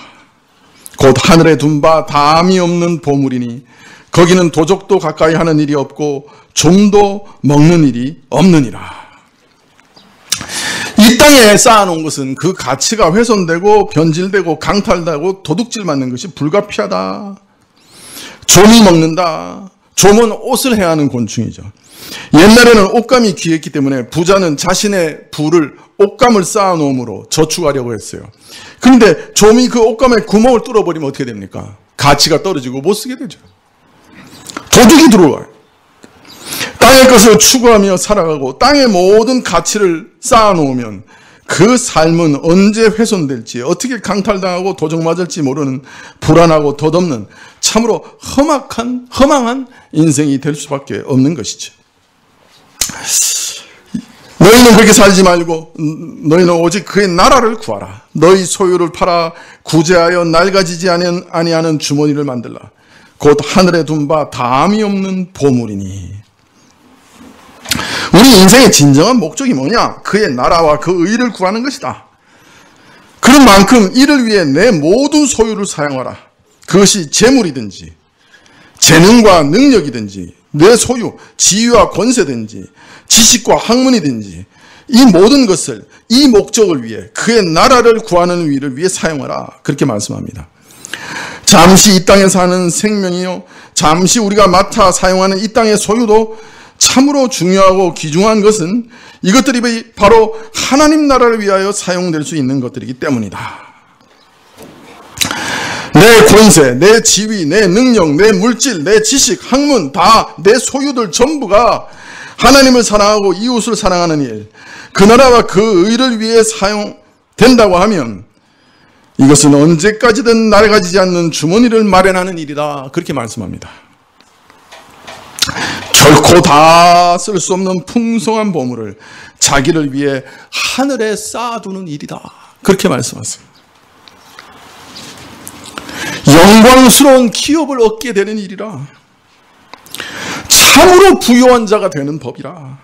곧 하늘에 둔 바 담이 없는 보물이니 거기는 도적도 가까이 하는 일이 없고 좀도 먹는 일이 없느니라. 이 땅에 쌓아놓은 것은 그 가치가 훼손되고 변질되고 강탈되고 도둑질 맞는 것이 불가피하다. 좀이 먹는다. 좀은 옷을 해야 하는 곤충이죠. 옛날에는 옷감이 귀했기 때문에 부자는 자신의 부를 옷감을 쌓아놓음으로 저축하려고 했어요. 그런데 좀이 그 옷감에 구멍을 뚫어버리면 어떻게 됩니까? 가치가 떨어지고 못 쓰게 되죠. 도둑이 들어와요. 땅의 것을 추구하며 살아가고 땅의 모든 가치를 쌓아놓으면 그 삶은 언제 훼손될지, 어떻게 강탈당하고 도적 맞을지 모르는 불안하고 덧없는 참으로 허망한 인생이 될 수밖에 없는 것이죠. 너희는 그렇게 살지 말고 너희는 오직 그의 나라를 구하라. 너희 소유를 팔아 구제하여 낡아지지 아니하는 주머니를 만들라. 곧 하늘에 둔 바 담이 없는 보물이니. 우리 인생의 진정한 목적이 뭐냐? 그의 나라와 그 의를 구하는 것이다. 그런 만큼 이를 위해 내 모든 소유를 사용하라. 그것이 재물이든지 재능과 능력이든지 내 소유, 지위와 권세든지 지식과 학문이든지 이 모든 것을 이 목적을 위해 그의 나라를 구하는 일을 위해 사용하라. 그렇게 말씀합니다. 잠시 이 땅에 사는 생명이요, 잠시 우리가 맡아 사용하는 이 땅의 소유도 참으로 중요하고 귀중한 것은 이것들이 바로 하나님 나라를 위하여 사용될 수 있는 것들이기 때문이다. 내 권세, 내 지위, 내 능력, 내 물질, 내 지식, 학문 다 내 소유들 전부가 하나님을 사랑하고 이웃을 사랑하는 일, 그 나라와 그 의를 위해 사용된다고 하면 이것은 언제까지든 낡아지지 않는 주머니를 마련하는 일이다. 그렇게 말씀합니다. 결코 다 쓸 수 없는 풍성한 보물을 자기를 위해 하늘에 쌓아두는 일이다. 그렇게 말씀하세요. 영광스러운 기업을 얻게 되는 일이라. 참으로 부유한 자가 되는 법이라.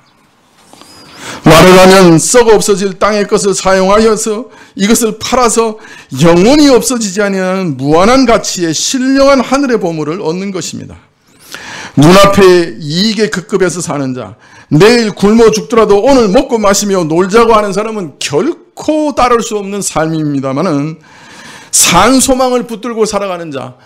말을 하면 썩어 없어질 땅의 것을 사용하여서 이것을 팔아서 영원히 없어지지 아니하는 무한한 가치의 신령한 하늘의 보물을 얻는 것입니다. 눈앞에 이익에 급급해서 사는 자, 내일 굶어 죽더라도 오늘 먹고 마시며 놀자고 하는 사람은 결코 따를 수 없는 삶입니다마는, 산 소망을 붙들고 살아가는 자,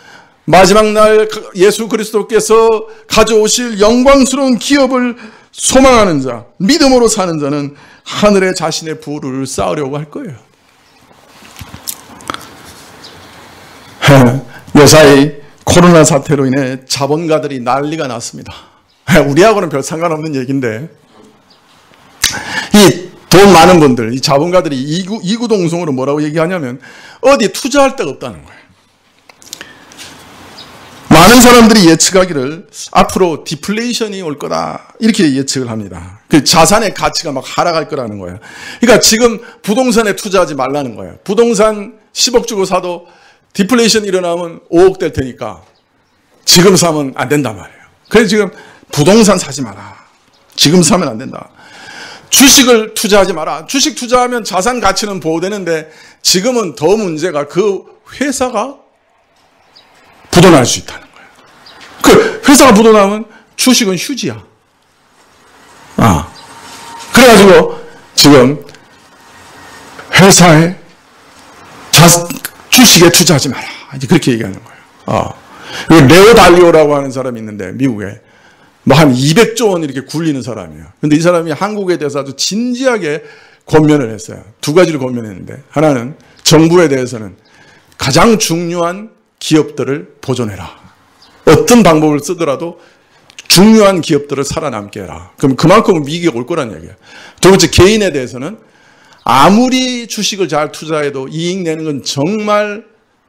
마지막 날 예수 그리스도께서 가져오실 영광스러운 기업을 소망하는 자, 믿음으로 사는 자는 하늘에 자신의 부를 쌓으려고 할 거예요. 요사이 코로나 사태로 인해 자본가들이 난리가 났습니다. 우리하고는 별 상관없는 얘기인데, 이 돈 많은 분들, 이 자본가들이 이구동성으로 뭐라고 얘기하냐면 어디 투자할 데가 없다는 거예요. 많은 사람들이 예측하기를 앞으로 디플레이션이 올 거다, 이렇게 예측을 합니다. 그 자산의 가치가 막 하락할 거라는 거예요. 그러니까 지금 부동산에 투자하지 말라는 거예요. 부동산 10억 주고 사도 디플레이션 일어나면 5억 될 테니까 지금 사면 안 된단 말이에요. 그래서 지금 부동산 사지 마라. 지금 사면 안 된다. 주식을 투자하지 마라. 주식 투자하면 자산 가치는 보호되는데 지금은 더 문제가 그 회사가 부도날 수 있다는 거예요. 그 회사가 부도나면 주식은 휴지야. 그래가지고 지금 회사에 주식에 투자하지 마라. 이제 그렇게 얘기하는 거예요. 레오 달리오라고 하는 사람이 있는데 미국에 뭐 한 200조 원 이렇게 굴리는 사람이에요. 근데 이 사람이 한국에 대해서 아주 진지하게 권면을 했어요. 두 가지를 권면했는데, 하나는 정부에 대해서는 가장 중요한 기업들을 보존해라. 어떤 방법을 쓰더라도 중요한 기업들을 살아남게 해라. 그럼 그만큼 위기가 올 거란 얘기예요. 두 번째, 개인에 대해서는 아무리 주식을 잘 투자해도 이익 내는 건 정말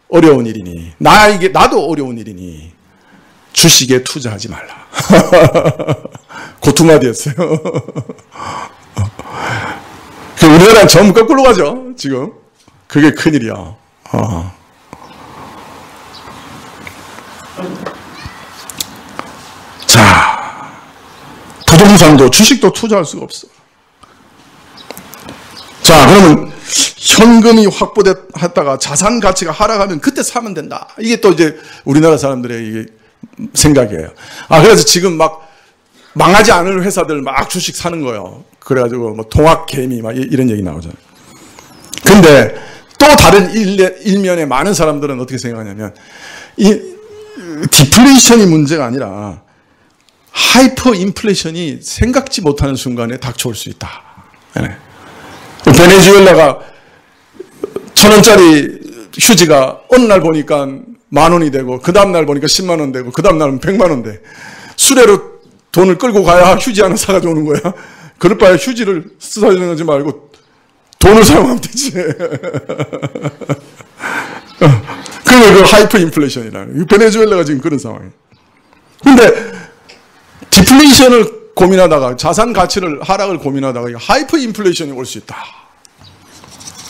어려운 일이니, 나도 어려운 일이니 주식에 투자하지 말라. 그 두 마디였어요. 우리나라는 전부 거꾸로 가죠, 지금. 그게 큰일이야. 자, 부동산도 주식도 투자할 수가 없어. 자, 그러면 현금이 확보됐다가 자산 가치가 하락하면 그때 사면 된다. 이게 또 이제 우리나라 사람들의 이게 생각이에요. 그래서 지금 막 망하지 않을 회사들 막 주식 사는 거예요. 그래가지고 뭐 동학개미 막 이런 얘기 나오잖아요. 근데 또 다른 일면에 많은 사람들은 어떻게 생각하냐면, 이 디플레이션이 문제가 아니라 하이퍼 인플레이션이 생각지 못하는 순간에 닥쳐올 수 있다. 네. 베네수엘라가 1,000원짜리 휴지가 어느 날 보니까 10,000원이 되고, 그 다음날 보니까 10만 원 되고, 그 다음날은 100만 원 돼. 수레로 돈을 끌고 가야 휴지 하나 사가지고 오는 거야. 그럴 바에 휴지를 쓰지 말고 돈을 사용하면 되지. 그게 그 하이퍼 인플레이션이라는. 베네수엘라가 지금 그런 상황이에요. 근데 디플레이션을 고민하다가, 자산 가치를 하락을 고민하다가 하이퍼 인플레이션이 올 수 있다.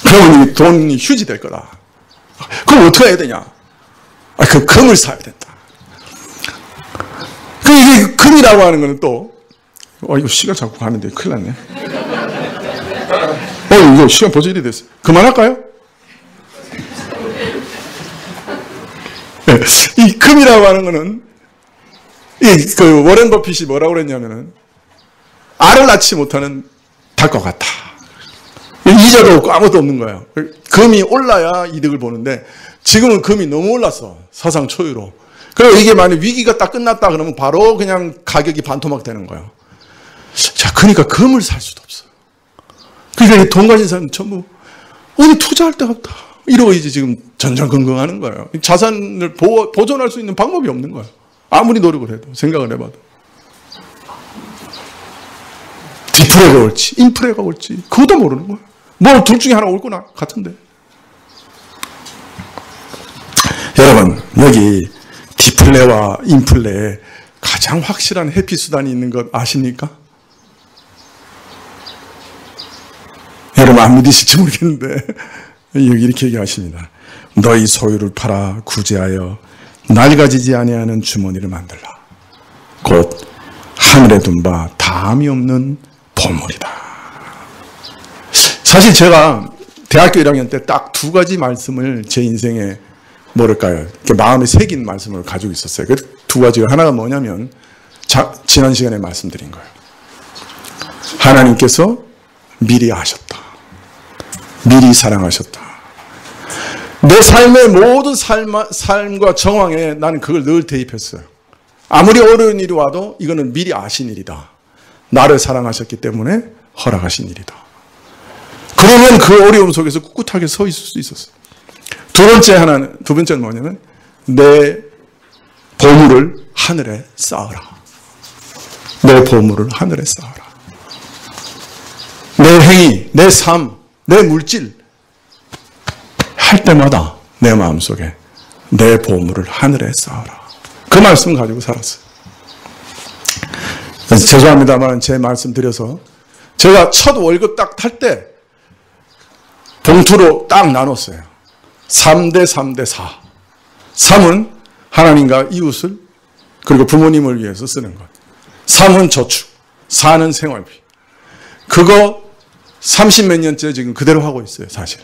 그러면 이 돈이 휴지 될 거다. 그럼 어떻게 해야 되냐? 그 금을 사야 된다. 이게 금이라고 하는 거는 또, 이거 시간 자꾸 가는데 큰일 났네. 이거 시간 벌써 이리 됐어요. 그만할까요? 네, 이 금이라고 하는 거는, 그 워렌 버핏이 뭐라고 그랬냐면은, 알을 낳지 못하는 닭과 같다. 이자도 없고 아무것도 없는 거예요. 금이 올라야 이득을 보는데, 지금은 금이 너무 올랐어. 사상 초유로. 그리고 이게 만약 위기가 딱 끝났다 그러면 바로 그냥 가격이 반토막 되는 거예요. 자, 그러니까 금을 살 수도 없어. 그러니까 돈 가진 사람은 전부 어디 투자할 데가 없다. 이러고 이제 지금 전전긍긍하는 거예요. 자산을 보존할 수 있는 방법이 없는 거예요. 아무리 노력을 해도, 생각을 해봐도. 디플레가 올지, 인플레가 올지, 그것도 모르는 거예요. 뭐 둘 중에 하나 올 거나 같은데. 여러분, 여기 디플레와 인플레에 가장 확실한 회피 수단이 있는 것 아십니까? 여러분 안 믿으실지 모르겠는데 여기 이렇게 얘기하십니다. 너희 소유를 팔아 구제하여 낡아지지 아니하는 주머니를 만들라. 곧 하늘에 둔 바 다함이 없는 보물이다. 사실 제가 대학교 1학년 때 딱 두 가지 말씀을 제 인생에 뭐랄까요, 마음에 새긴 말씀을 가지고 있었어요. 그 두 가지가 하나가 뭐냐면 지난 시간에 말씀드린 거예요. 하나님께서 미리 아셨다. 미리 사랑하셨다. 내 삶의 모든 삶과 정황에 나는 그걸 늘 대입했어요. 아무리 어려운 일이 와도 이거는 미리 아신 일이다. 나를 사랑하셨기 때문에 허락하신 일이다. 그러면 그 어려움 속에서 꿋꿋하게 서 있을 수 있었어요. 두 번째는 뭐냐면 내 보물을 하늘에 쌓아라. 내 보물을 하늘에 쌓아라. 내 행위, 내 삶, 내 물질 할 때마다 내 마음속에 내 보물을 하늘에 쌓아라. 그 말씀 가지고 살았어요. 그래서 죄송합니다만 제 말씀 드려서 제가 첫 월급 딱 탈 때 봉투로 딱 나눴어요. 3대 3대 4. 3은 하나님과 이웃을 그리고 부모님을 위해서 쓰는 것. 3은 저축, 4는 생활비. 그거 30몇 년째 지금 그대로 하고 있어요, 사실.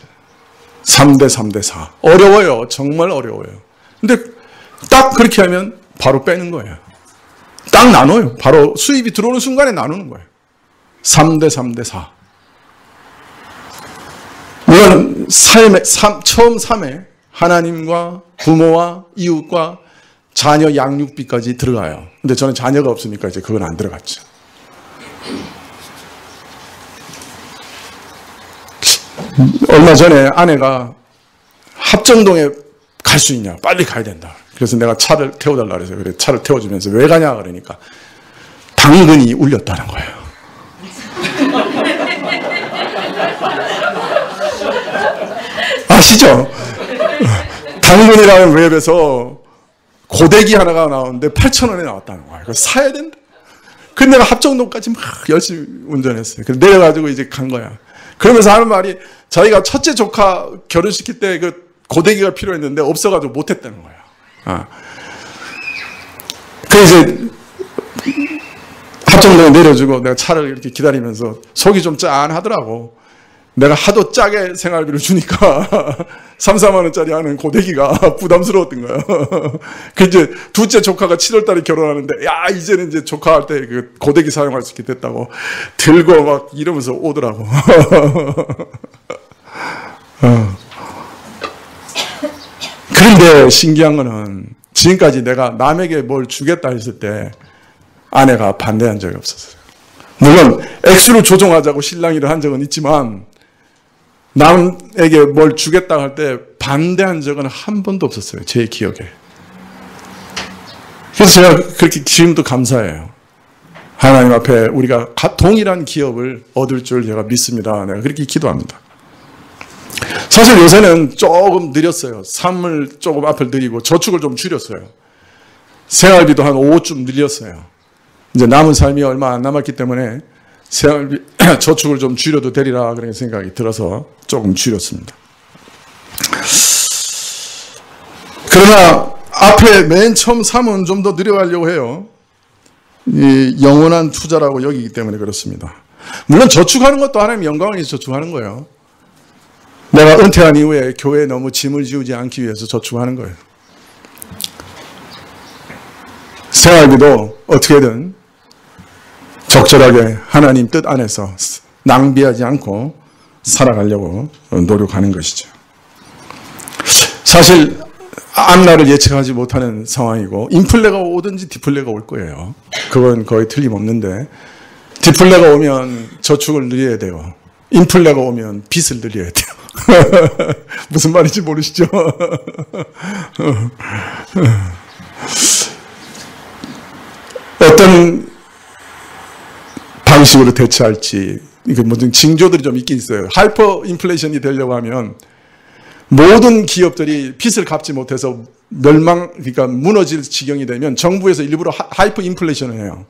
3대 3대 4. 어려워요. 정말 어려워요. 근데 딱 그렇게 하면 바로 빼는 거예요. 딱 나눠요. 바로 수입이 들어오는 순간에 나누는 거예요. 3대 3대 4. 물론 처음 3에 하나님과 부모와 이웃과 자녀 양육비까지 들어가요. 근데 저는 자녀가 없으니까 이제 그건 안 들어갔죠. 얼마 전에 아내가 합정동에 갈 수 있냐? 빨리 가야 된다. 그래서 내가 차를 태워달라 그래서 그래 차를 태워주면서 왜 가냐 그러니까 당근이 울렸다는 거예요. 아시죠? 당근이라는 웹에서 고데기 하나가 나오는데 8,000원에 나왔다는 거예요. 그래서 사야 된다. 근데 내가 합정동까지 막 열심히 운전했어요. 그래서 내려가지고 이제 간 거야. 그러면서 하는 말이 자기가 첫째 조카 결혼시킬 때 그 고데기가 필요했는데 없어가지고 못했다는 거야. 그래서 이제 합정동에 내려주고 내가 차를 이렇게 기다리면서 속이 좀 짠하더라고. 내가 하도 짜게 생활비를 주니까 3, 4만 원짜리 하는 고데기가 부담스러웠던 거예요. 그 이제 둘째 조카가 7월 달에 결혼하는데 야 이제는 이제 조카할 때 그 고데기 사용할 수 있게 됐다고 들고 막 이러면서 오더라고. 그런데 신기한 거는 지금까지 내가 남에게 뭘 주겠다 했을 때 아내가 반대한 적이 없었어요. 물론 액수를 조정하자고 신랑이를 한 적은 있지만 남에게 뭘 주겠다 할 때 반대한 적은 한 번도 없었어요. 제 기억에. 그래서 제가 그렇게 지금도 감사해요. 하나님 앞에 우리가 동일한 기업을 얻을 줄 제가 믿습니다. 내가 그렇게 기도합니다. 사실 요새는 조금 느렸어요. 삶을 조금 앞을 느리고 저축을 좀 줄였어요. 생활비도 한 5쯤 늘렸어요. 이제 남은 삶이 얼마 안 남았기 때문에 생활비, 저축을 좀 줄여도 되리라 그런 생각이 들어서 조금 줄였습니다. 그러나 앞에 맨 처음 3은 좀 더 늘려가려고 해요. 이 영원한 투자라고 여기기 때문에 그렇습니다. 물론 저축하는 것도 하나님 영광을 위해서 저축하는 거예요. 내가 은퇴한 이후에 교회에 너무 짐을 지우지 않기 위해서 저축하는 거예요. 생활비도 어떻게든 적절하게 하나님 뜻 안에서 낭비하지 않고 살아가려고 노력하는 것이죠. 사실 앞날을 예측하지 못하는 상황이고 인플레가 오든지 디플레가 올 거예요. 그건 거의 틀림없는데 디플레가 오면 저축을 늘려야 돼요. 인플레가 오면 빚을 늘려야 돼요. 무슨 말인지 모르시죠? 어떤 방식으로 대처할지 이게 모든 징조들이 좀 있긴 있어요. 하이퍼 인플레이션이 되려고 하면 모든 기업들이 빚을 갚지 못해서 그러니까 무너질 지경이 되면 정부에서 일부러 하이퍼 인플레이션을 해요.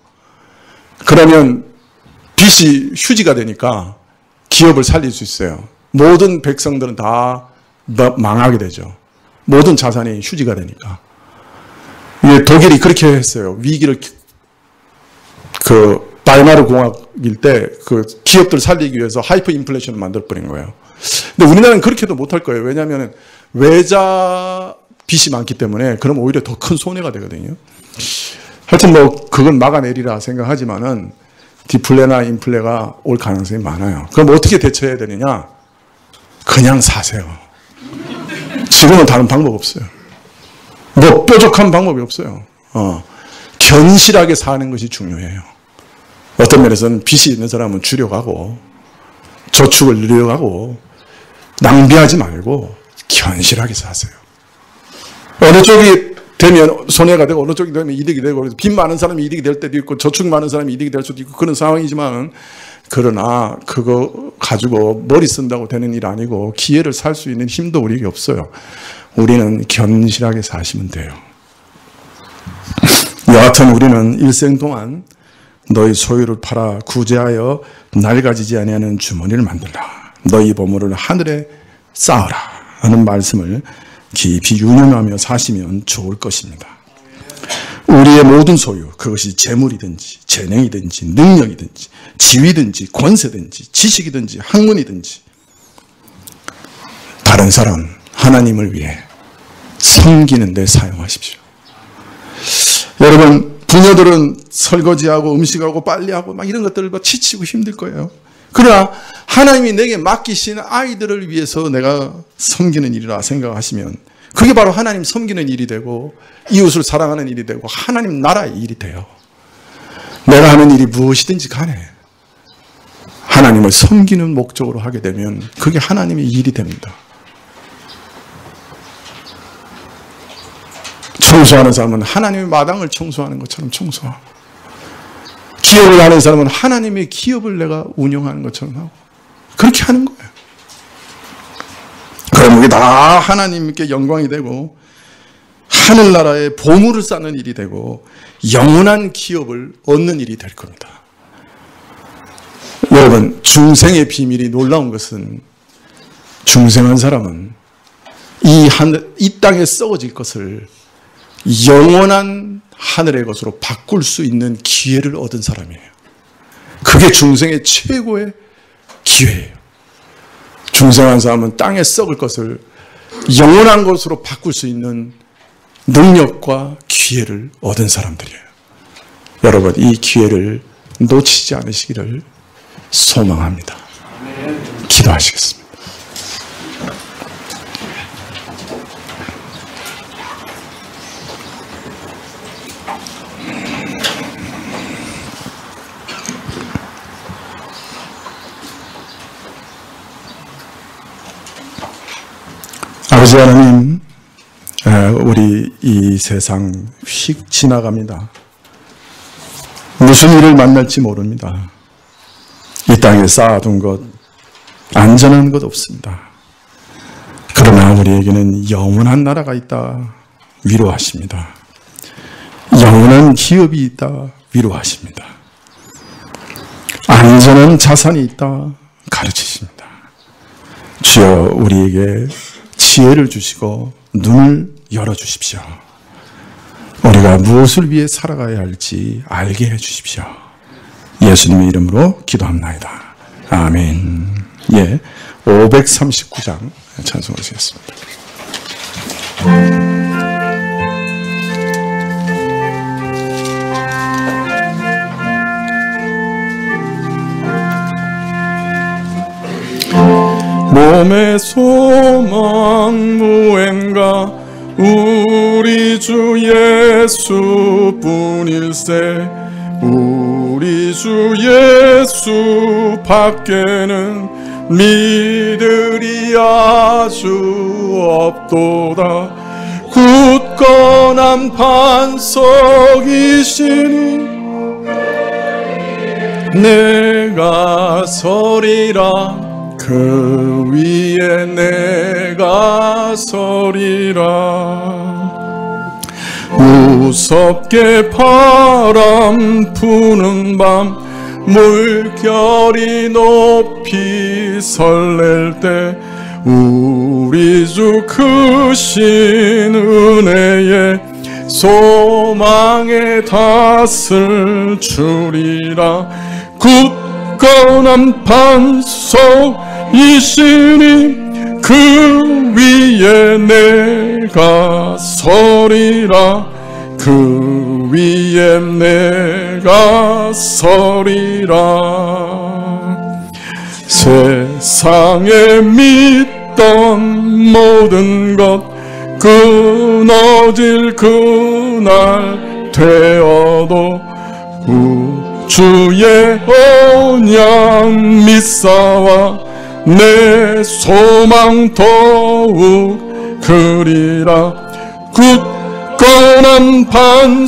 그러면 빚이 휴지가 되니까 기업을 살릴 수 있어요. 모든 백성들은 다 망하게 되죠. 모든 자산이 휴지가 되니까. 독일이 그렇게 했어요. 위기를 바이마르 공화국일 때 기업들 살리기 위해서 하이퍼 인플레이션을 만들어버린 거예요. 근데 우리나라는 그렇게도 못할 거예요. 왜냐하면 외자 빚이 많기 때문에 그럼 오히려 더 큰 손해가 되거든요. 하여튼 그건 막아내리라 생각하지만은 디플레나 인플레가 올 가능성이 많아요. 그럼 어떻게 대처해야 되느냐? 그냥 사세요. 지금은 다른 방법 없어요. 뾰족한 방법이 없어요. 견실하게 사는 것이 중요해요. 어떤 면에서는 빚이 있는 사람은 줄여가고 저축을 늘려가고 낭비하지 말고 견실하게 사세요. 어느 쪽이 되면 손해가 되고 어느 쪽이 되면 이득이 되고, 그래서 빚 많은 사람이 이득이 될 때도 있고 저축 많은 사람이 이득이 될 수도 있고 그런 상황이지만, 그러나 그거 가지고 머리 쓴다고 되는 일 아니고 기회를 살 수 있는 힘도 우리에게 없어요. 우리는 견실하게 사시면 돼요. 여하튼 우리는 일생 동안 너희 소유를 팔아 구제하여 낡아지지 아니하는 주머니를 만들라. 너희 보물을 하늘에 쌓으라 하는 말씀을 깊이 유념하며 사시면 좋을 것입니다. 우리의 모든 소유, 그것이 재물이든지 재능이든지 능력이든지 지위든지 권세든지 지식이든지 학문이든지 다른 사람, 하나님을 위해 섬기는 데 사용하십시오. 여러분, 부녀들은 설거지하고 음식하고 빨래하고 막 이런 것들을 지치고 힘들 거예요. 그러나 하나님이 내게 맡기신 아이들을 위해서 내가 섬기는 일이라 생각하시면 그게 바로 하나님 섬기는 일이 되고 이웃을 사랑하는 일이 되고 하나님 나라의 일이 돼요. 내가 하는 일이 무엇이든지 간에 하나님을 섬기는 목적으로 하게 되면 그게 하나님의 일이 됩니다. 청소하는 사람은 하나님의 마당을 청소하는 것처럼 청소하고, 기업을 하는 사람은 하나님의 기업을 내가 운영하는 것처럼 하고, 그렇게 하는 거예요. 그럼 이게 다 하나님께 영광이 되고 하늘나라에 보물을 쌓는 일이 되고 영원한 기업을 얻는 일이 될 겁니다. 여러분, 중생의 비밀이 놀라운 것은, 중생한 사람은 이 땅에 썩어질 것을 영원한 하늘의 것으로 바꿀 수 있는 기회를 얻은 사람이에요. 그게 중생의 최고의 기회예요. 중생한 사람은 땅에 썩을 것을 영원한 것으로 바꿀 수 있는 능력과 기회를 얻은 사람들이에요. 여러분, 이 기회를 놓치지 않으시기를 소망합니다. 기도하시겠습니다. 아버지 하나님, 우리 이 세상 휙 지나갑니다. 무슨 일을 만날지 모릅니다. 이 땅에 쌓아둔 것, 안전한 것 없습니다. 그러나 우리에게는 영원한 나라가 있다 위로하십니다. 영원한 기업이 있다 위로하십니다. 안전한 자산이 있다 가르치십니다. 주여, 우리에게 지혜를 주시고 눈을 열어주십시오. 우리가 무엇을 위해 살아가야 할지 알게 해주십시오. 예수님의 이름으로 기도합나이다. 아멘. 539장 찬송하시겠습니다. 몸의 소망 무엔가 우리 주 예수뿐일세. 우리 주 예수 밖에는 믿으리 아주 없도다. 굳건한 반석이시니 내가 서리라. 그 위에 내가 서리라. 무섭게 바람 부는 밤 물결이 높이 설렐 때 우리 주 크신 은혜에 소망의 닷을 주리라. 굳건한 반석이시니 그 위에 내가 서리라. 그 위에 내가 서리라. 세상에 믿던 모든 것 끊어질 그날 되어도 주의 언약 믿사와 내 소망 더욱 그리라. 굳건한 반석이시니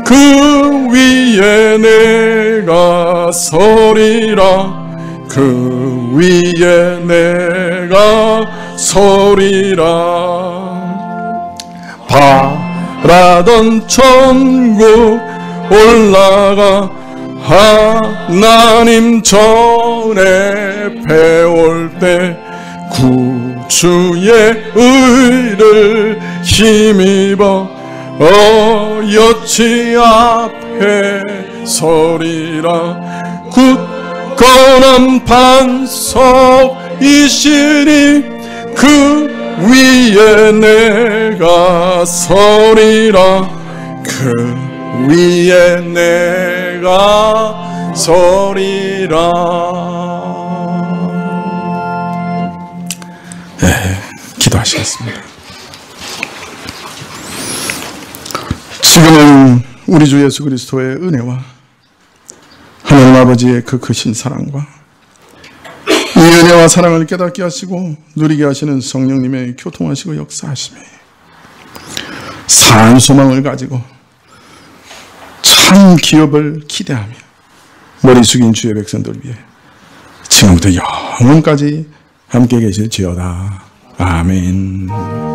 그 위에 내가 서리라. 그 위에 내가 서리라. 바라던 천국 올라가 하나님 전에 배울 때 구주의 의를 힘입어 어여치 앞에 서리라. 굳건한 반석이시니 그 위에 내가 서리라. 그 위에 내가 서리라. 네, 기도하시겠습니다. 지금은 우리 주 예수 그리스도의 은혜와 하나님 아버지의 그 크신 사랑과 이 은혜와 사랑을 깨닫게 하시고 누리게 하시는 성령님의 교통하시고 역사하심에 산 소망을 가지고 참 기업을 기대하며 머리 숙인 주의 백성들 위해 지금부터 영원까지 함께 계실지어다. 아멘.